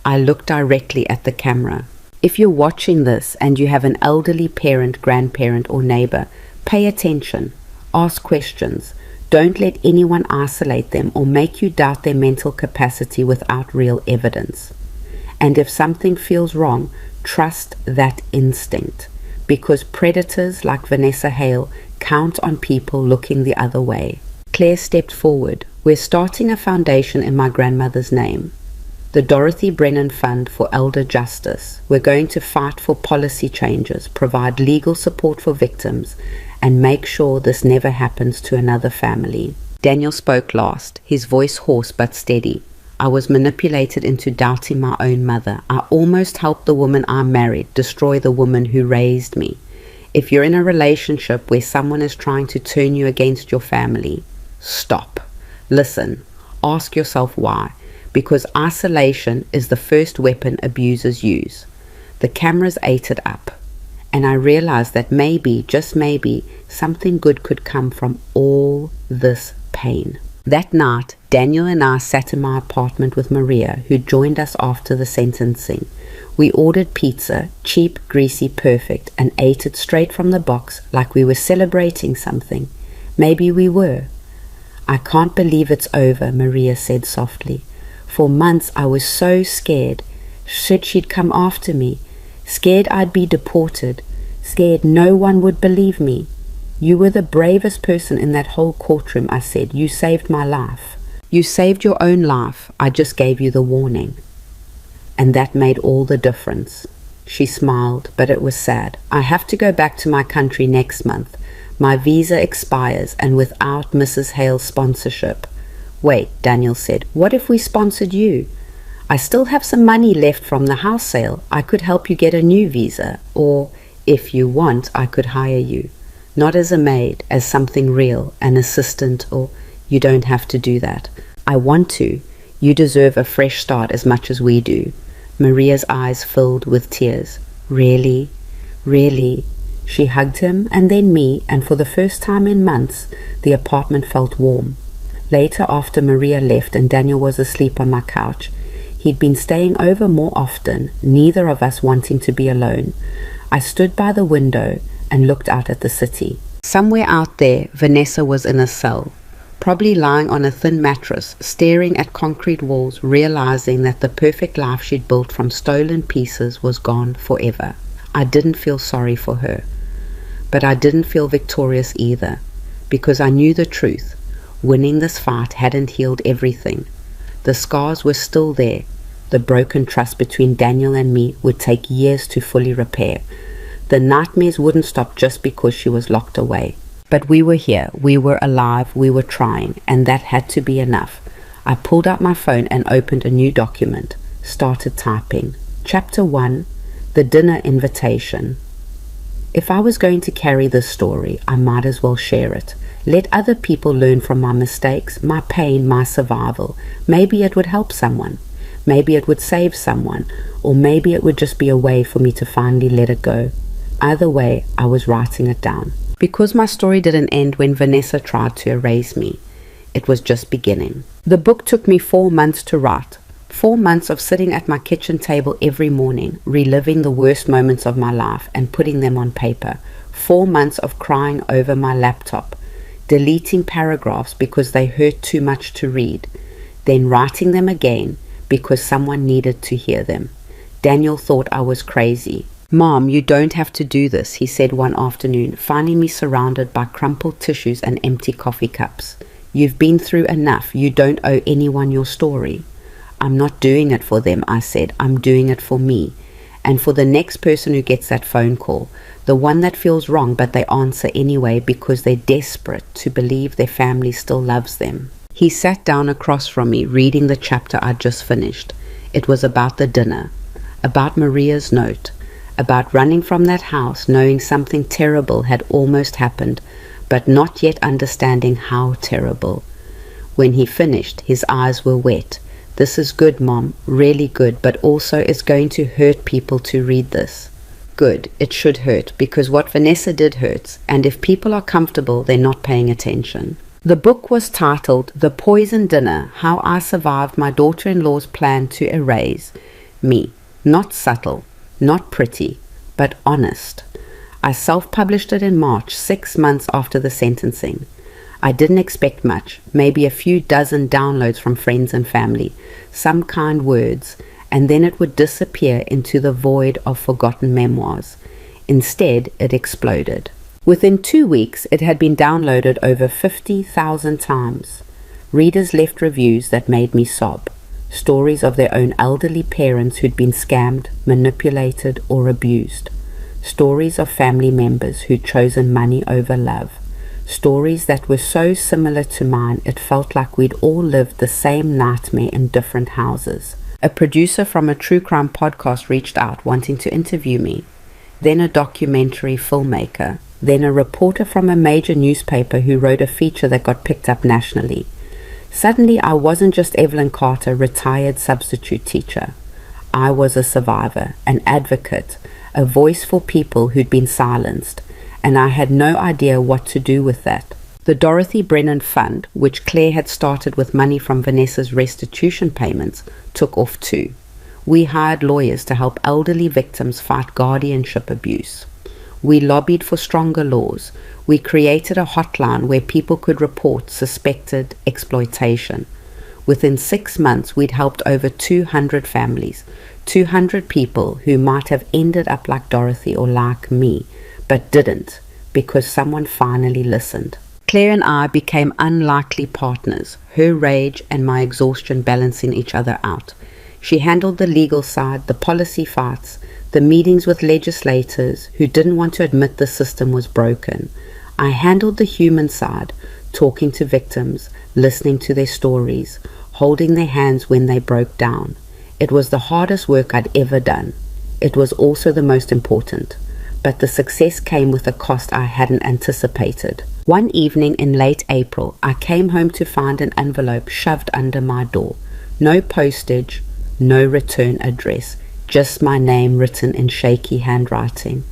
I looked directly at the camera. If you're watching this and you have an elderly parent, grandparent, or neighbor, pay attention. Ask questions. Don't let anyone isolate them or make you doubt their mental capacity without real evidence. And if something feels wrong, trust that instinct. Because predators like Vanessa Hale count on people looking the other way. Claire stepped forward. "We're starting a foundation in my grandmother's name. The Dorothy Brennan Fund for Elder Justice. We're going to fight for policy changes, provide legal support for victims, and make sure this never happens to another family." Daniel spoke last, his voice hoarse but steady. "I was manipulated into doubting my own mother. I almost helped the woman I married destroy the woman who raised me. If you're in a relationship where someone is trying to turn you against your family, stop. Listen. Ask yourself why. Because isolation is the first weapon abusers use." The cameras ate it up. And I realized that maybe, just maybe, something good could come from all this pain. That night, Daniel and I sat in my apartment with Maria, who joined us after the sentencing. We ordered pizza, cheap, greasy, perfect, and ate it straight from the box like we were celebrating something. Maybe we were. "I can't believe it's over," Maria said softly. "For months I was so scared. Said she'd come after me. Scared I'd be deported. Scared no one would believe me. You were the bravest person in that whole courtroom," I said. "You saved my life." "You saved your own life. I just gave you the warning." And that made all the difference. She smiled, but it was sad. "I have to go back to my country next month. My visa expires, and without Mrs. Hale's sponsorship." "Wait," Daniel said. "What if we sponsored you?" I still have some money left from the house sale. I could help you get a new visa, or if you want, I could hire you. Not as a maid, as something real, an assistant, or you don't have to do that. I want to. You deserve a fresh start as much as we do. Maria's eyes filled with tears. Really? Really? She hugged him and then me, and for the first time in months, the apartment felt warm. Later, after Maria left and Daniel was asleep on my couch, he'd been staying over more often, neither of us wanting to be alone. I stood by the window and looked out at the city. Somewhere out there, Vanessa was in a cell, probably lying on a thin mattress, staring at concrete walls, realizing that the perfect life she'd built from stolen pieces was gone forever. I didn't feel sorry for her, but I didn't feel victorious either, because I knew the truth. Winning this fight hadn't healed everything. The scars were still there. The broken trust between Daniel and me would take years to fully repair. The nightmares wouldn't stop just because she was locked away. But we were here, we were alive, we were trying, and that had to be enough. I pulled out my phone and opened a new document, started typing. Chapter 1, The Dinner Invitation. If I was going to carry this story, I might as well share it. Let other people learn from my mistakes, my pain, my survival. Maybe it would help someone. Maybe it would save someone. Or maybe it would just be a way for me to finally let it go. Either way, I was writing it down. Because my story didn't end when Vanessa tried to erase me. It was just beginning. The book took me 4 months to write. 4 months of sitting at my kitchen table every morning, reliving the worst moments of my life and putting them on paper. 4 months of crying over my laptop, deleting paragraphs because they hurt too much to read, then writing them again because someone needed to hear them. Daniel thought I was crazy. "Mom, you don't have to do this," he said one afternoon, finding me surrounded by crumpled tissues and empty coffee cups. "You've been through enough. You don't owe anyone your story." "I'm not doing it for them," I said. "I'm doing it for me. And for the next person who gets that phone call, the one that feels wrong but they answer anyway because they're desperate to believe their family still loves them." He sat down across from me, reading the chapter I'd just finished. It was about the dinner, about Maria's note, about running from that house knowing something terrible had almost happened, but not yet understanding how terrible. When he finished, his eyes were wet. "This is good, Mom, really good, but also it's going to hurt people to read this." Good, it should hurt, because what Vanessa did hurts, and if people are comfortable, they're not paying attention. The book was titled The Poison Dinner, How I Survived My Daughter-in-Law's Plan to Erase Me. Not subtle, not pretty, but honest. I self-published it in March, 6 months after the sentencing. I didn't expect much, maybe a few dozen downloads from friends and family, some kind words, and then it would disappear into the void of forgotten memoirs. Instead, it exploded. Within 2 weeks, it had been downloaded over 50,000 times. Readers left reviews that made me sob. Stories of their own elderly parents who'd been scammed, manipulated, or abused. Stories of family members who'd chosen money over love. Stories that were so similar to mine, it felt like we'd all lived the same nightmare in different houses. A producer from a true crime podcast reached out wanting to interview me. Then a documentary filmmaker. Then a reporter from a major newspaper who wrote a feature that got picked up nationally. Suddenly, I wasn't just Evelyn Carter, retired substitute teacher. I was a survivor, an advocate, a voice for people who'd been silenced, and I had no idea what to do with that. The Dorothy Brennan Fund, which Claire had started with money from Vanessa's restitution payments, took off too. We hired lawyers to help elderly victims fight guardianship abuse. We lobbied for stronger laws. We created a hotline where people could report suspected exploitation. Within 6 months, we'd helped over 200 families, 200 people who might have ended up like Dorothy or like me, but didn't, because someone finally listened. Claire and I became unlikely partners, her rage and my exhaustion balancing each other out. She handled the legal side, the policy fights, the meetings with legislators who didn't want to admit the system was broken. I handled the human side, talking to victims, listening to their stories, holding their hands when they broke down. It was the hardest work I'd ever done. It was also the most important, but the success came with a cost I hadn't anticipated. One evening in late April, I came home to find an envelope shoved under my door. No postage, no return address, just my name written in shaky handwriting.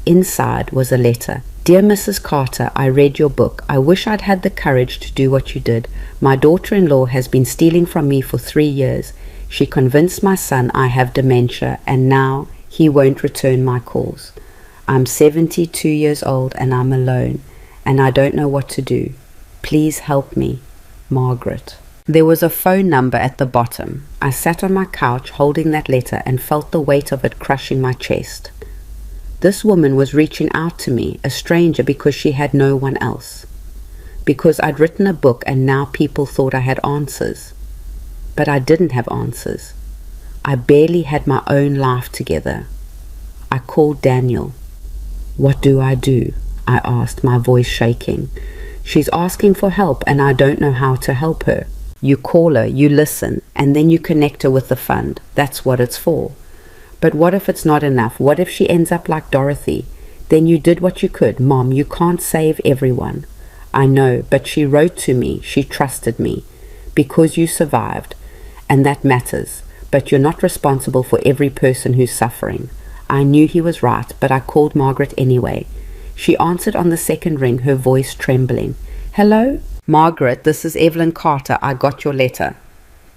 Inside was a letter. Dear Mrs. Carter, I read your book. I wish I'd had the courage to do what you did. My daughter-in-law has been stealing from me for 3 years. She convinced my son I have dementia, and now he won't return my calls. I'm 72 years old and I'm alone, and I don't know what to do. Please help me. Margaret. There was a phone number at the bottom. I sat on my couch holding that letter and felt the weight of it crushing my chest. This woman was reaching out to me, a stranger, because she had no one else. Because I'd written a book and now people thought I had answers. But I didn't have answers. I barely had my own life together. I called Daniel. What do? I asked, my voice shaking. She's asking for help and I don't know how to help her. You call her, you listen, and then you connect her with the fund. That's what it's for. But what if it's not enough? What if she ends up like Dorothy? Then you did what you could. Mom, you can't save everyone. I know, but she wrote to me. She trusted me. Because you survived. And that matters. But you're not responsible for every person who's suffering. I knew he was right, but I called Margaret anyway. She answered on the second ring, her voice trembling. Hello? Margaret, this is Evelyn Carter. I got your letter.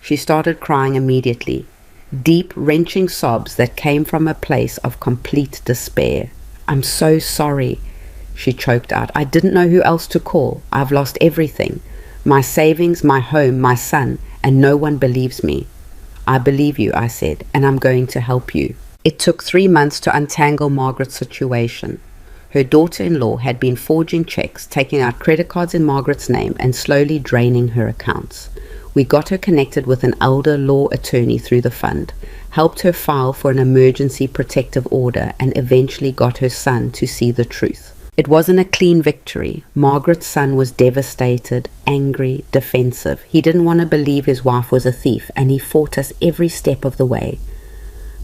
She started crying immediately. Deep, wrenching sobs that came from a place of complete despair. I'm so sorry, she choked out. I didn't know who else to call. I've lost everything. My savings, my home, my son, and no one believes me. I believe you, I said, and I'm going to help you. It took 3 months to untangle Margaret's situation. Her daughter-in-law had been forging checks, taking out credit cards in Margaret's name, and slowly draining her accounts. We got her connected with an elder law attorney through the fund, helped her file for an emergency protective order, and eventually got her son to see the truth. It wasn't a clean victory. Margaret's son was devastated, angry, defensive. He didn't want to believe his wife was a thief, and he fought us every step of the way.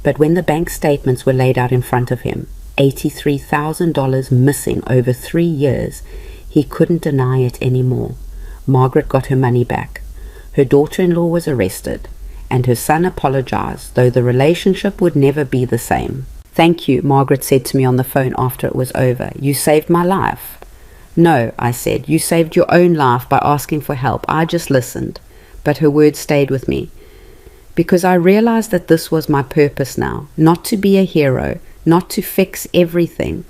But when the bank statements were laid out in front of him, $83,000 missing over 3 years, he couldn't deny it anymore. Margaret got her money back. Her daughter-in-law was arrested, and her son apologized, though the relationship would never be the same. Thank you, Margaret said to me on the phone after it was over. You saved my life. No, I said, you saved your own life by asking for help. I just listened. But her words stayed with me, because I realized that this was my purpose now, not to be a hero, not to fix everything,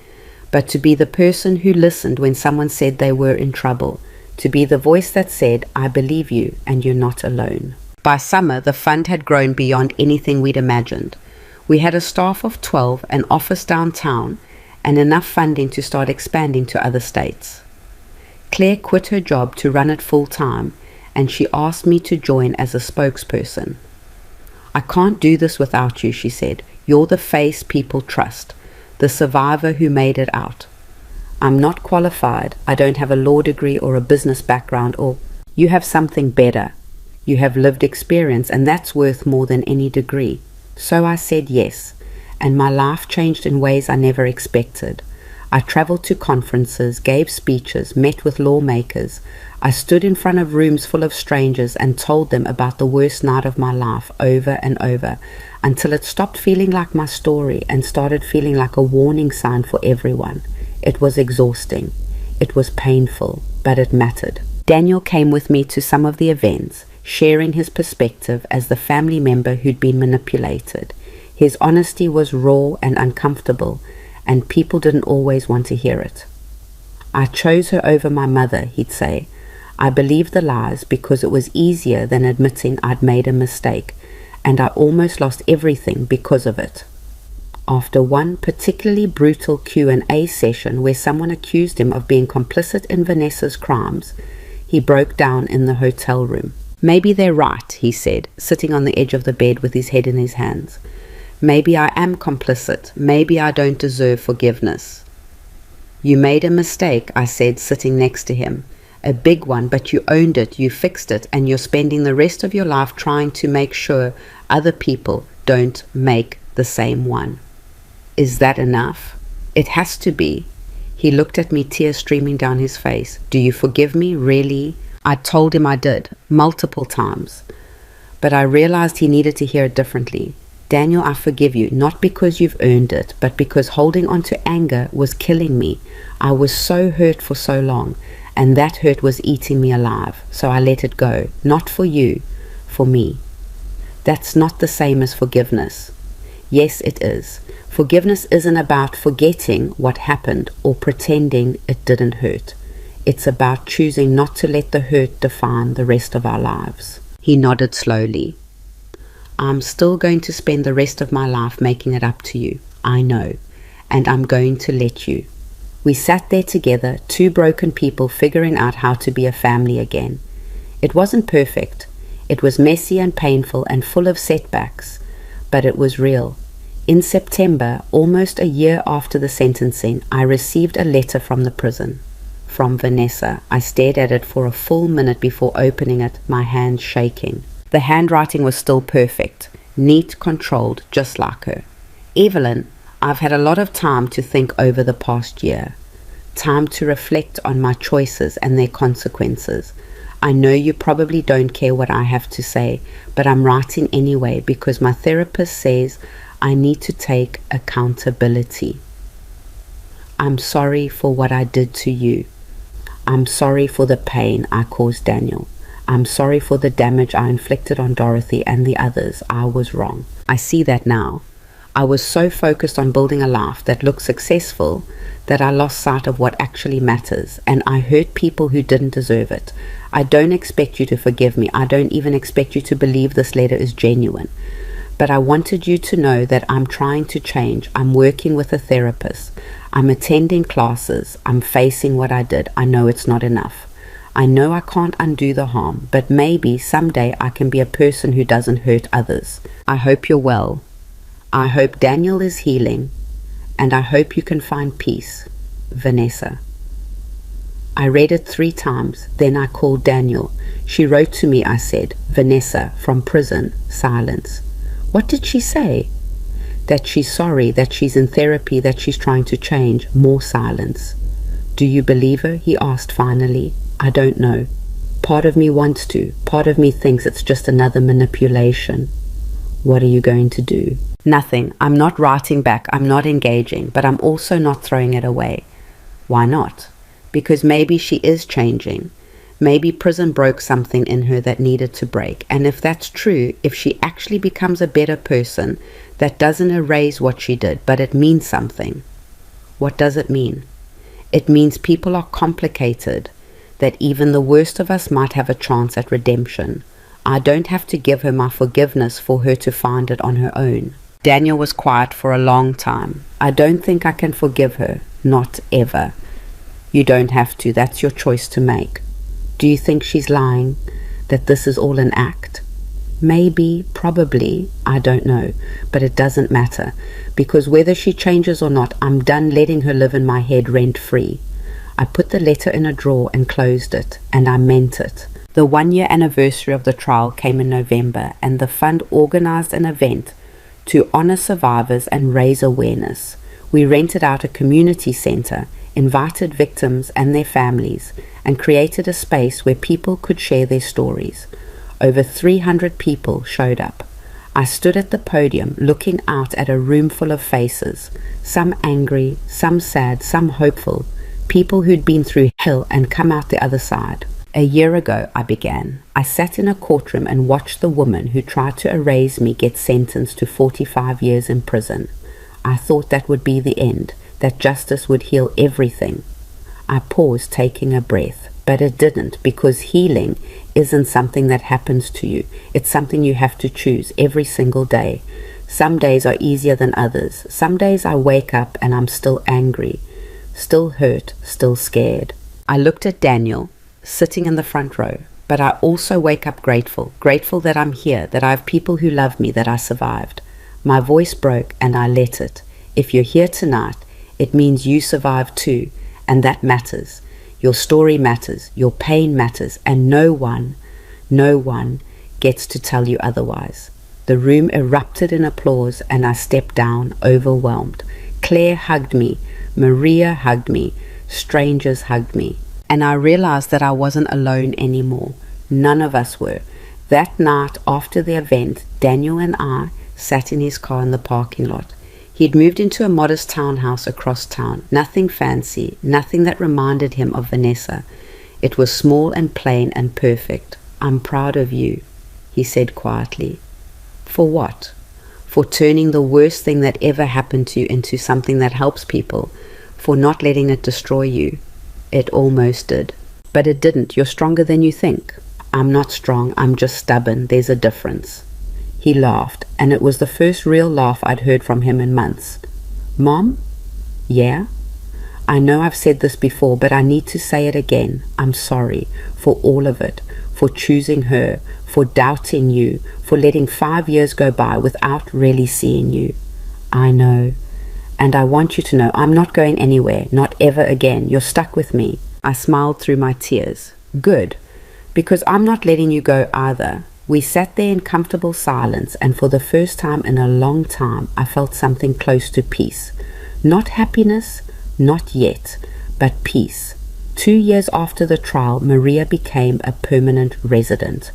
but to be the person who listened when someone said they were in trouble, to be the voice that said, I believe you and you're not alone. By summer, the fund had grown beyond anything we'd imagined. We had a staff of 12, an office downtown, and enough funding to start expanding to other states. Claire quit her job to run it full-time, and she asked me to join as a spokesperson. I can't do this without you, she said. You're the face people trust, the survivor who made it out. I'm not qualified. I don't have a law degree or a business background, or you have something better. You have lived experience, and that's worth more than any degree. So I said yes, and my life changed in ways I never expected. I traveled to conferences, gave speeches, met with lawmakers. I stood in front of rooms full of strangers and told them about the worst night of my life over and over, until it stopped feeling like my story and started feeling like a warning sign for everyone. It was exhausting. It was painful, but it mattered. Daniel came with me to some of the events, sharing his perspective as the family member who'd been manipulated. His honesty was raw and uncomfortable, and people didn't always want to hear it. I chose her over my mother, he'd say. I believed the lies because it was easier than admitting I'd made a mistake, and I almost lost everything because of it. After one particularly brutal Q&A session where someone accused him of being complicit in Vanessa's crimes, he broke down in the hotel room. Maybe they're right, he said, sitting on the edge of the bed with his head in his hands. Maybe I am complicit. Maybe I don't deserve forgiveness. You made a mistake, I said, sitting next to him. a big one, but you owned it, you fixed it, and you're spending the rest of your life trying to make sure other people don't make the same one. Is that enough? It has to be. He looked at me, tears streaming down his face. Do you forgive me? Really? I told him I did, multiple times. But I realized he needed to hear it differently. Daniel, I forgive you, not because you've earned it, but because holding on to anger was killing me. I was so hurt for so long, and that hurt was eating me alive. So I let it go, not for you, for me. That's not the same as forgiveness. Yes, it is. Forgiveness isn't about forgetting what happened or pretending it didn't hurt. It's about choosing not to let the hurt define the rest of our lives. He nodded slowly. I'm still going to spend the rest of my life making it up to you, I know, and I'm going to let you. We sat there together, two broken people figuring out how to be a family again. It wasn't perfect. It was messy and painful and full of setbacks, but it was real. In September, almost a year after the sentencing, I received a letter from the prison. From Vanessa. I stared at it for a full minute before opening it, my hands shaking. The handwriting was still perfect, neat, controlled, just like her. Evelyn, I've had a lot of time to think over the past year. Time to reflect on my choices and their consequences. I know you probably don't care what I have to say, but I'm writing anyway because my therapist says I need to take accountability. I'm sorry for what I did to you. I'm sorry for the pain I caused Daniel. I'm sorry for the damage I inflicted on Dorothy and the others. I was wrong. I see that now. I was so focused on building a life that looked successful that I lost sight of what actually matters, and I hurt people who didn't deserve it. I don't expect you to forgive me. I don't even expect you to believe this letter is genuine. But I wanted you to know that I'm trying to change. I'm working with a therapist. I'm attending classes. I'm facing what I did. I know it's not enough. I know I can't undo the harm, but maybe someday I can be a person who doesn't hurt others. I hope you're well. I hope Daniel is healing, and I hope you can find peace. Vanessa. I read it 3 times, then I called Daniel. She wrote to me, I said, Vanessa, from prison, silence. What did she say? That she's sorry, that she's in therapy, that she's trying to change. More silence. Do you believe her? He asked finally. I don't know. Part of me wants to. Part of me thinks it's just another manipulation. What are you going to do? Nothing. I'm not writing back. I'm not engaging, but I'm also not throwing it away. Why not? Because maybe she is changing. Maybe prison broke something in her that needed to break. And if that's true, if she actually becomes a better person, that doesn't erase what she did, but it means something. What does it mean? It means people are complicated, that even the worst of us might have a chance at redemption. I don't have to give her my forgiveness for her to find it on her own. Daniel was quiet for a long time. I don't think I can forgive her. Not ever. You don't have to. That's your choice to make. Do you think she's lying? That this is all an act? Maybe, probably, I don't know. But it doesn't matter. Because whether she changes or not, I'm done letting her live in my head rent-free. I put the letter in a drawer and closed it. And I meant it. The 1-year anniversary of the trial came in November, and the fund organized an event to honor survivors and raise awareness. We rented out a community center, invited victims and their families, and created a space where people could share their stories. Over 300 people showed up. I stood at the podium looking out at a room full of faces, some angry, some sad, some hopeful, people who'd been through hell and come out the other side. A year ago, I began. I sat in a courtroom and watched the woman who tried to erase me get sentenced to 45 years in prison. I thought that would be the end, that justice would heal everything. I paused, taking a breath, but it didn't, because healing isn't something that happens to you. It's something you have to choose every single day. Some days are easier than others. Some days I wake up and I'm still angry, still hurt, still scared. I looked at Daniel, sitting in the front row, but I also wake up grateful that I'm here, that I have people who love me, that I survived. My voice broke and I let it. If you're here tonight, it means you survived too, and that matters. Your story matters, your pain matters, and no one gets to tell you otherwise. The room erupted in applause, and I stepped down, overwhelmed. Claire hugged me, Maria hugged me, strangers hugged me, and I realized that I wasn't alone anymore. None of us were. That night after the event, Daniel and I sat in his car in the parking lot. He'd moved into a modest townhouse across town. Nothing fancy, nothing that reminded him of Vanessa. It was small and plain and perfect. "I'm proud of you," he said quietly. "For what?" "For turning the worst thing that ever happened to you into something that helps people. For not letting it destroy you." "It almost did." "But it didn't. You're stronger than you think." "I'm not strong. I'm just stubborn. There's a difference." He laughed, and it was the first real laugh I'd heard from him in months. "Mom?" "Yeah?" "I know I've said this before, but I need to say it again. I'm sorry for all of it, for choosing her, for doubting you, for letting 5 years go by without really seeing you." "I know. And I want you to know I'm not going anywhere, not ever again. You're stuck with me." I smiled through my tears. "Good, because I'm not letting you go either." We sat there in comfortable silence, and for the first time in a long time, I felt something close to peace. Not happiness, not yet, but peace. 2 years after the trial, Maria became a permanent resident.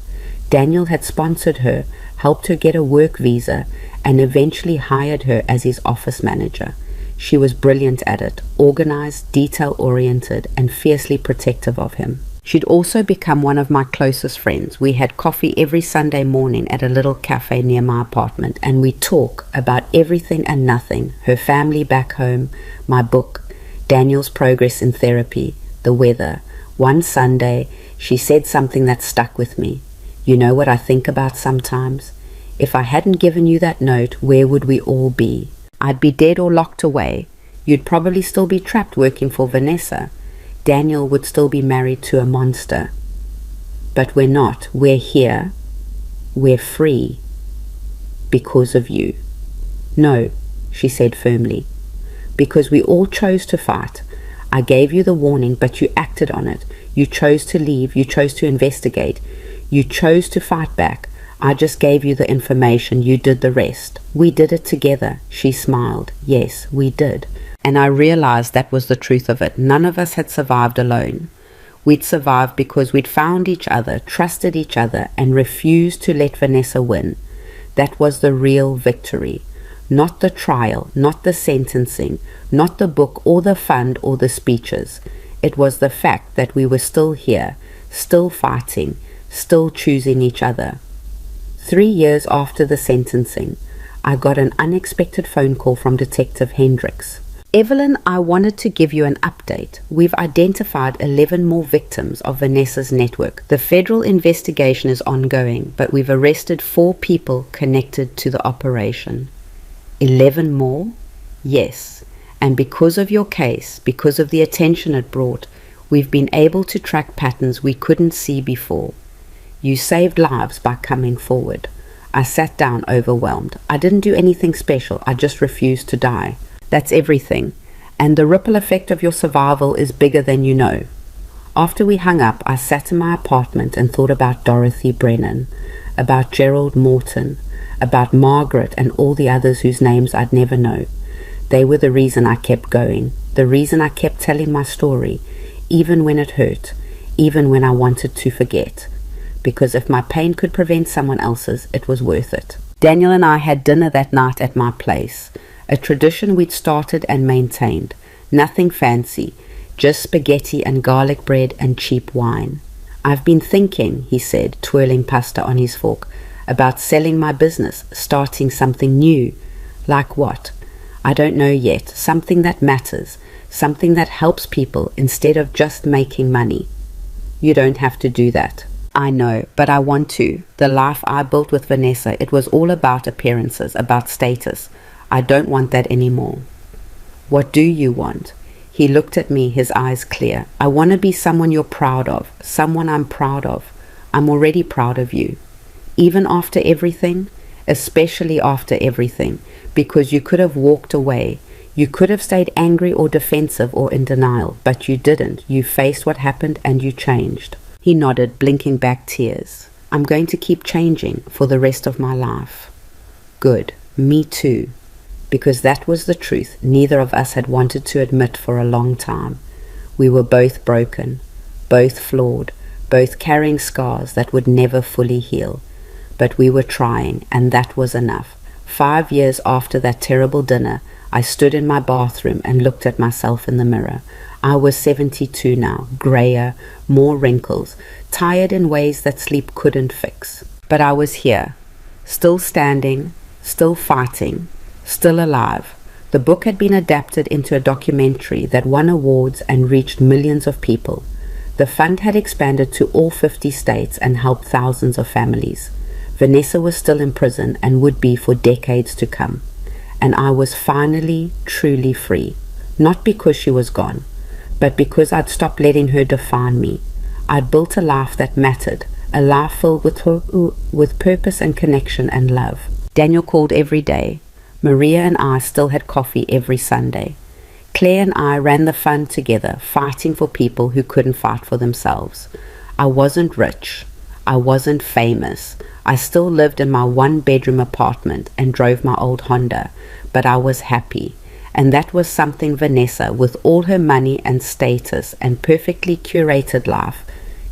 Daniel had sponsored her, helped her get a work visa, and eventually hired her as his office manager. She was brilliant at it, organized, detail-oriented, and fiercely protective of him. She'd also become one of my closest friends. We had coffee every Sunday morning at a little cafe near my apartment, and we'd talk about everything and nothing: her family back home, my book, Daniel's progress in therapy, the weather. One Sunday, she said something that stuck with me. "You know what I think about sometimes? If I hadn't given you that note, where would we all be? I'd be dead or locked away. You'd probably still be trapped working for Vanessa. Daniel would still be married to a monster. But we're not. We're here. We're free. Because of you." "No," she said firmly. "Because we all chose to fight. I gave you the warning, but you acted on it. You chose to leave. You chose to investigate. You chose to fight back. I just gave you the information. You did the rest. We did it together." She smiled. "Yes, we did." And I realized that was the truth of it. None of us had survived alone. We'd survived because we'd found each other, trusted each other, and refused to let Vanessa win. That was the real victory. Not the trial, not the sentencing, not the book or the fund or the speeches. It was the fact that we were still here, still fighting, still choosing each other. 3 years after the sentencing, I got an unexpected phone call from Detective Hendricks. "Evelyn, I wanted to give you an update. We've identified 11 more victims of Vanessa's network. The federal investigation is ongoing, but we've arrested 4 people connected to the operation." 11 more? Yes. And because of your case, because of the attention it brought, we've been able to track patterns we couldn't see before. You saved lives by coming forward. I sat down overwhelmed. I didn't do anything special. I just refused to die. That's everything. And the ripple effect of your survival is bigger than you know. After we hung up, I sat in my apartment and thought about Dorothy Brennan, about Gerald Morton, about Margaret and all the others whose names I'd never know. They were the reason I kept going, the reason I kept telling my story, even when it hurt, even when I wanted to forget. Because if my pain could prevent someone else's, it was worth it. Daniel and I had dinner that night at my place, a tradition we'd started and maintained. Nothing fancy, just spaghetti and garlic bread and cheap wine. "I've been thinking," he said, twirling pasta on his fork, "about selling my business, starting something new." "Like what?" "I don't know yet. Something that matters, something that helps people instead of just making money." "You don't have to do that." "I know, but I want to. The life I built with Vanessa, it was all about appearances, about status. I don't want that anymore." "What do you want?" He looked at me, his eyes clear. "I want to be someone you're proud of, someone I'm proud of. I'm already proud of you. Even after everything, especially after everything, because you could have walked away. You could have stayed angry or defensive or in denial, but you didn't. You faced what happened and you changed. He nodded, blinking back tears. I'm going to keep changing for the rest of my life. Good. Me too. Because that was the truth neither of us had wanted to admit for a long time. We were both broken, both flawed, both carrying scars that would never fully heal. But we were trying, and that was enough. 5 years after that terrible dinner, I stood in my bathroom and looked at myself in the mirror. I was 72 now, grayer, more wrinkles, tired in ways that sleep couldn't fix. But I was here, still standing, still fighting, still alive. The book had been adapted into a documentary that won awards and reached millions of people. The fund had expanded to all 50 states and helped thousands of families. Vanessa was still in prison and would be for decades to come. And I was finally, truly free. Not because she was gone, but because I'd stopped letting her define me. I'd built a life that mattered, a life filled with purpose and connection and love. Daniel called every day. Maria and I still had coffee every Sunday. Claire and I ran the fund together, fighting for people who couldn't fight for themselves. I wasn't rich. I wasn't famous. I still lived in my one-bedroom apartment and drove my old Honda, but I was happy. And that was something Vanessa, with all her money and status and perfectly curated life,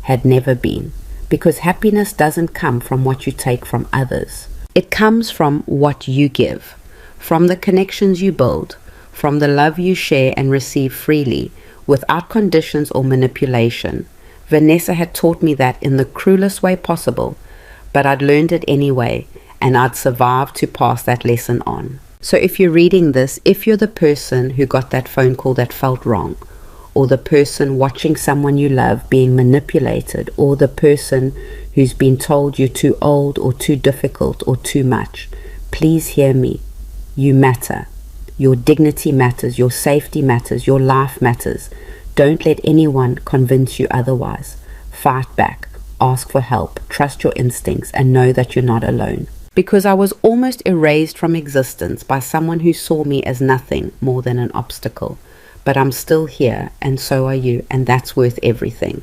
had never been. Because happiness doesn't come from what you take from others. It comes from what you give, from the connections you build, from the love you share and receive freely, without conditions or manipulation. Vanessa had taught me that in the cruelest way possible, but I'd learned it anyway, and I'd survived to pass that lesson on. So if you're reading this, if you're the person who got that phone call that felt wrong, or the person watching someone you love being manipulated, or the person who's been told you're too old or too difficult or too much, please hear me. You matter. Your dignity matters, your safety matters, your life matters. Don't let anyone convince you otherwise. Fight back, ask for help, trust your instincts, and know that you're not alone. Because I was almost erased from existence by someone who saw me as nothing more than an obstacle. But I'm still here, and so are you, and that's worth everything.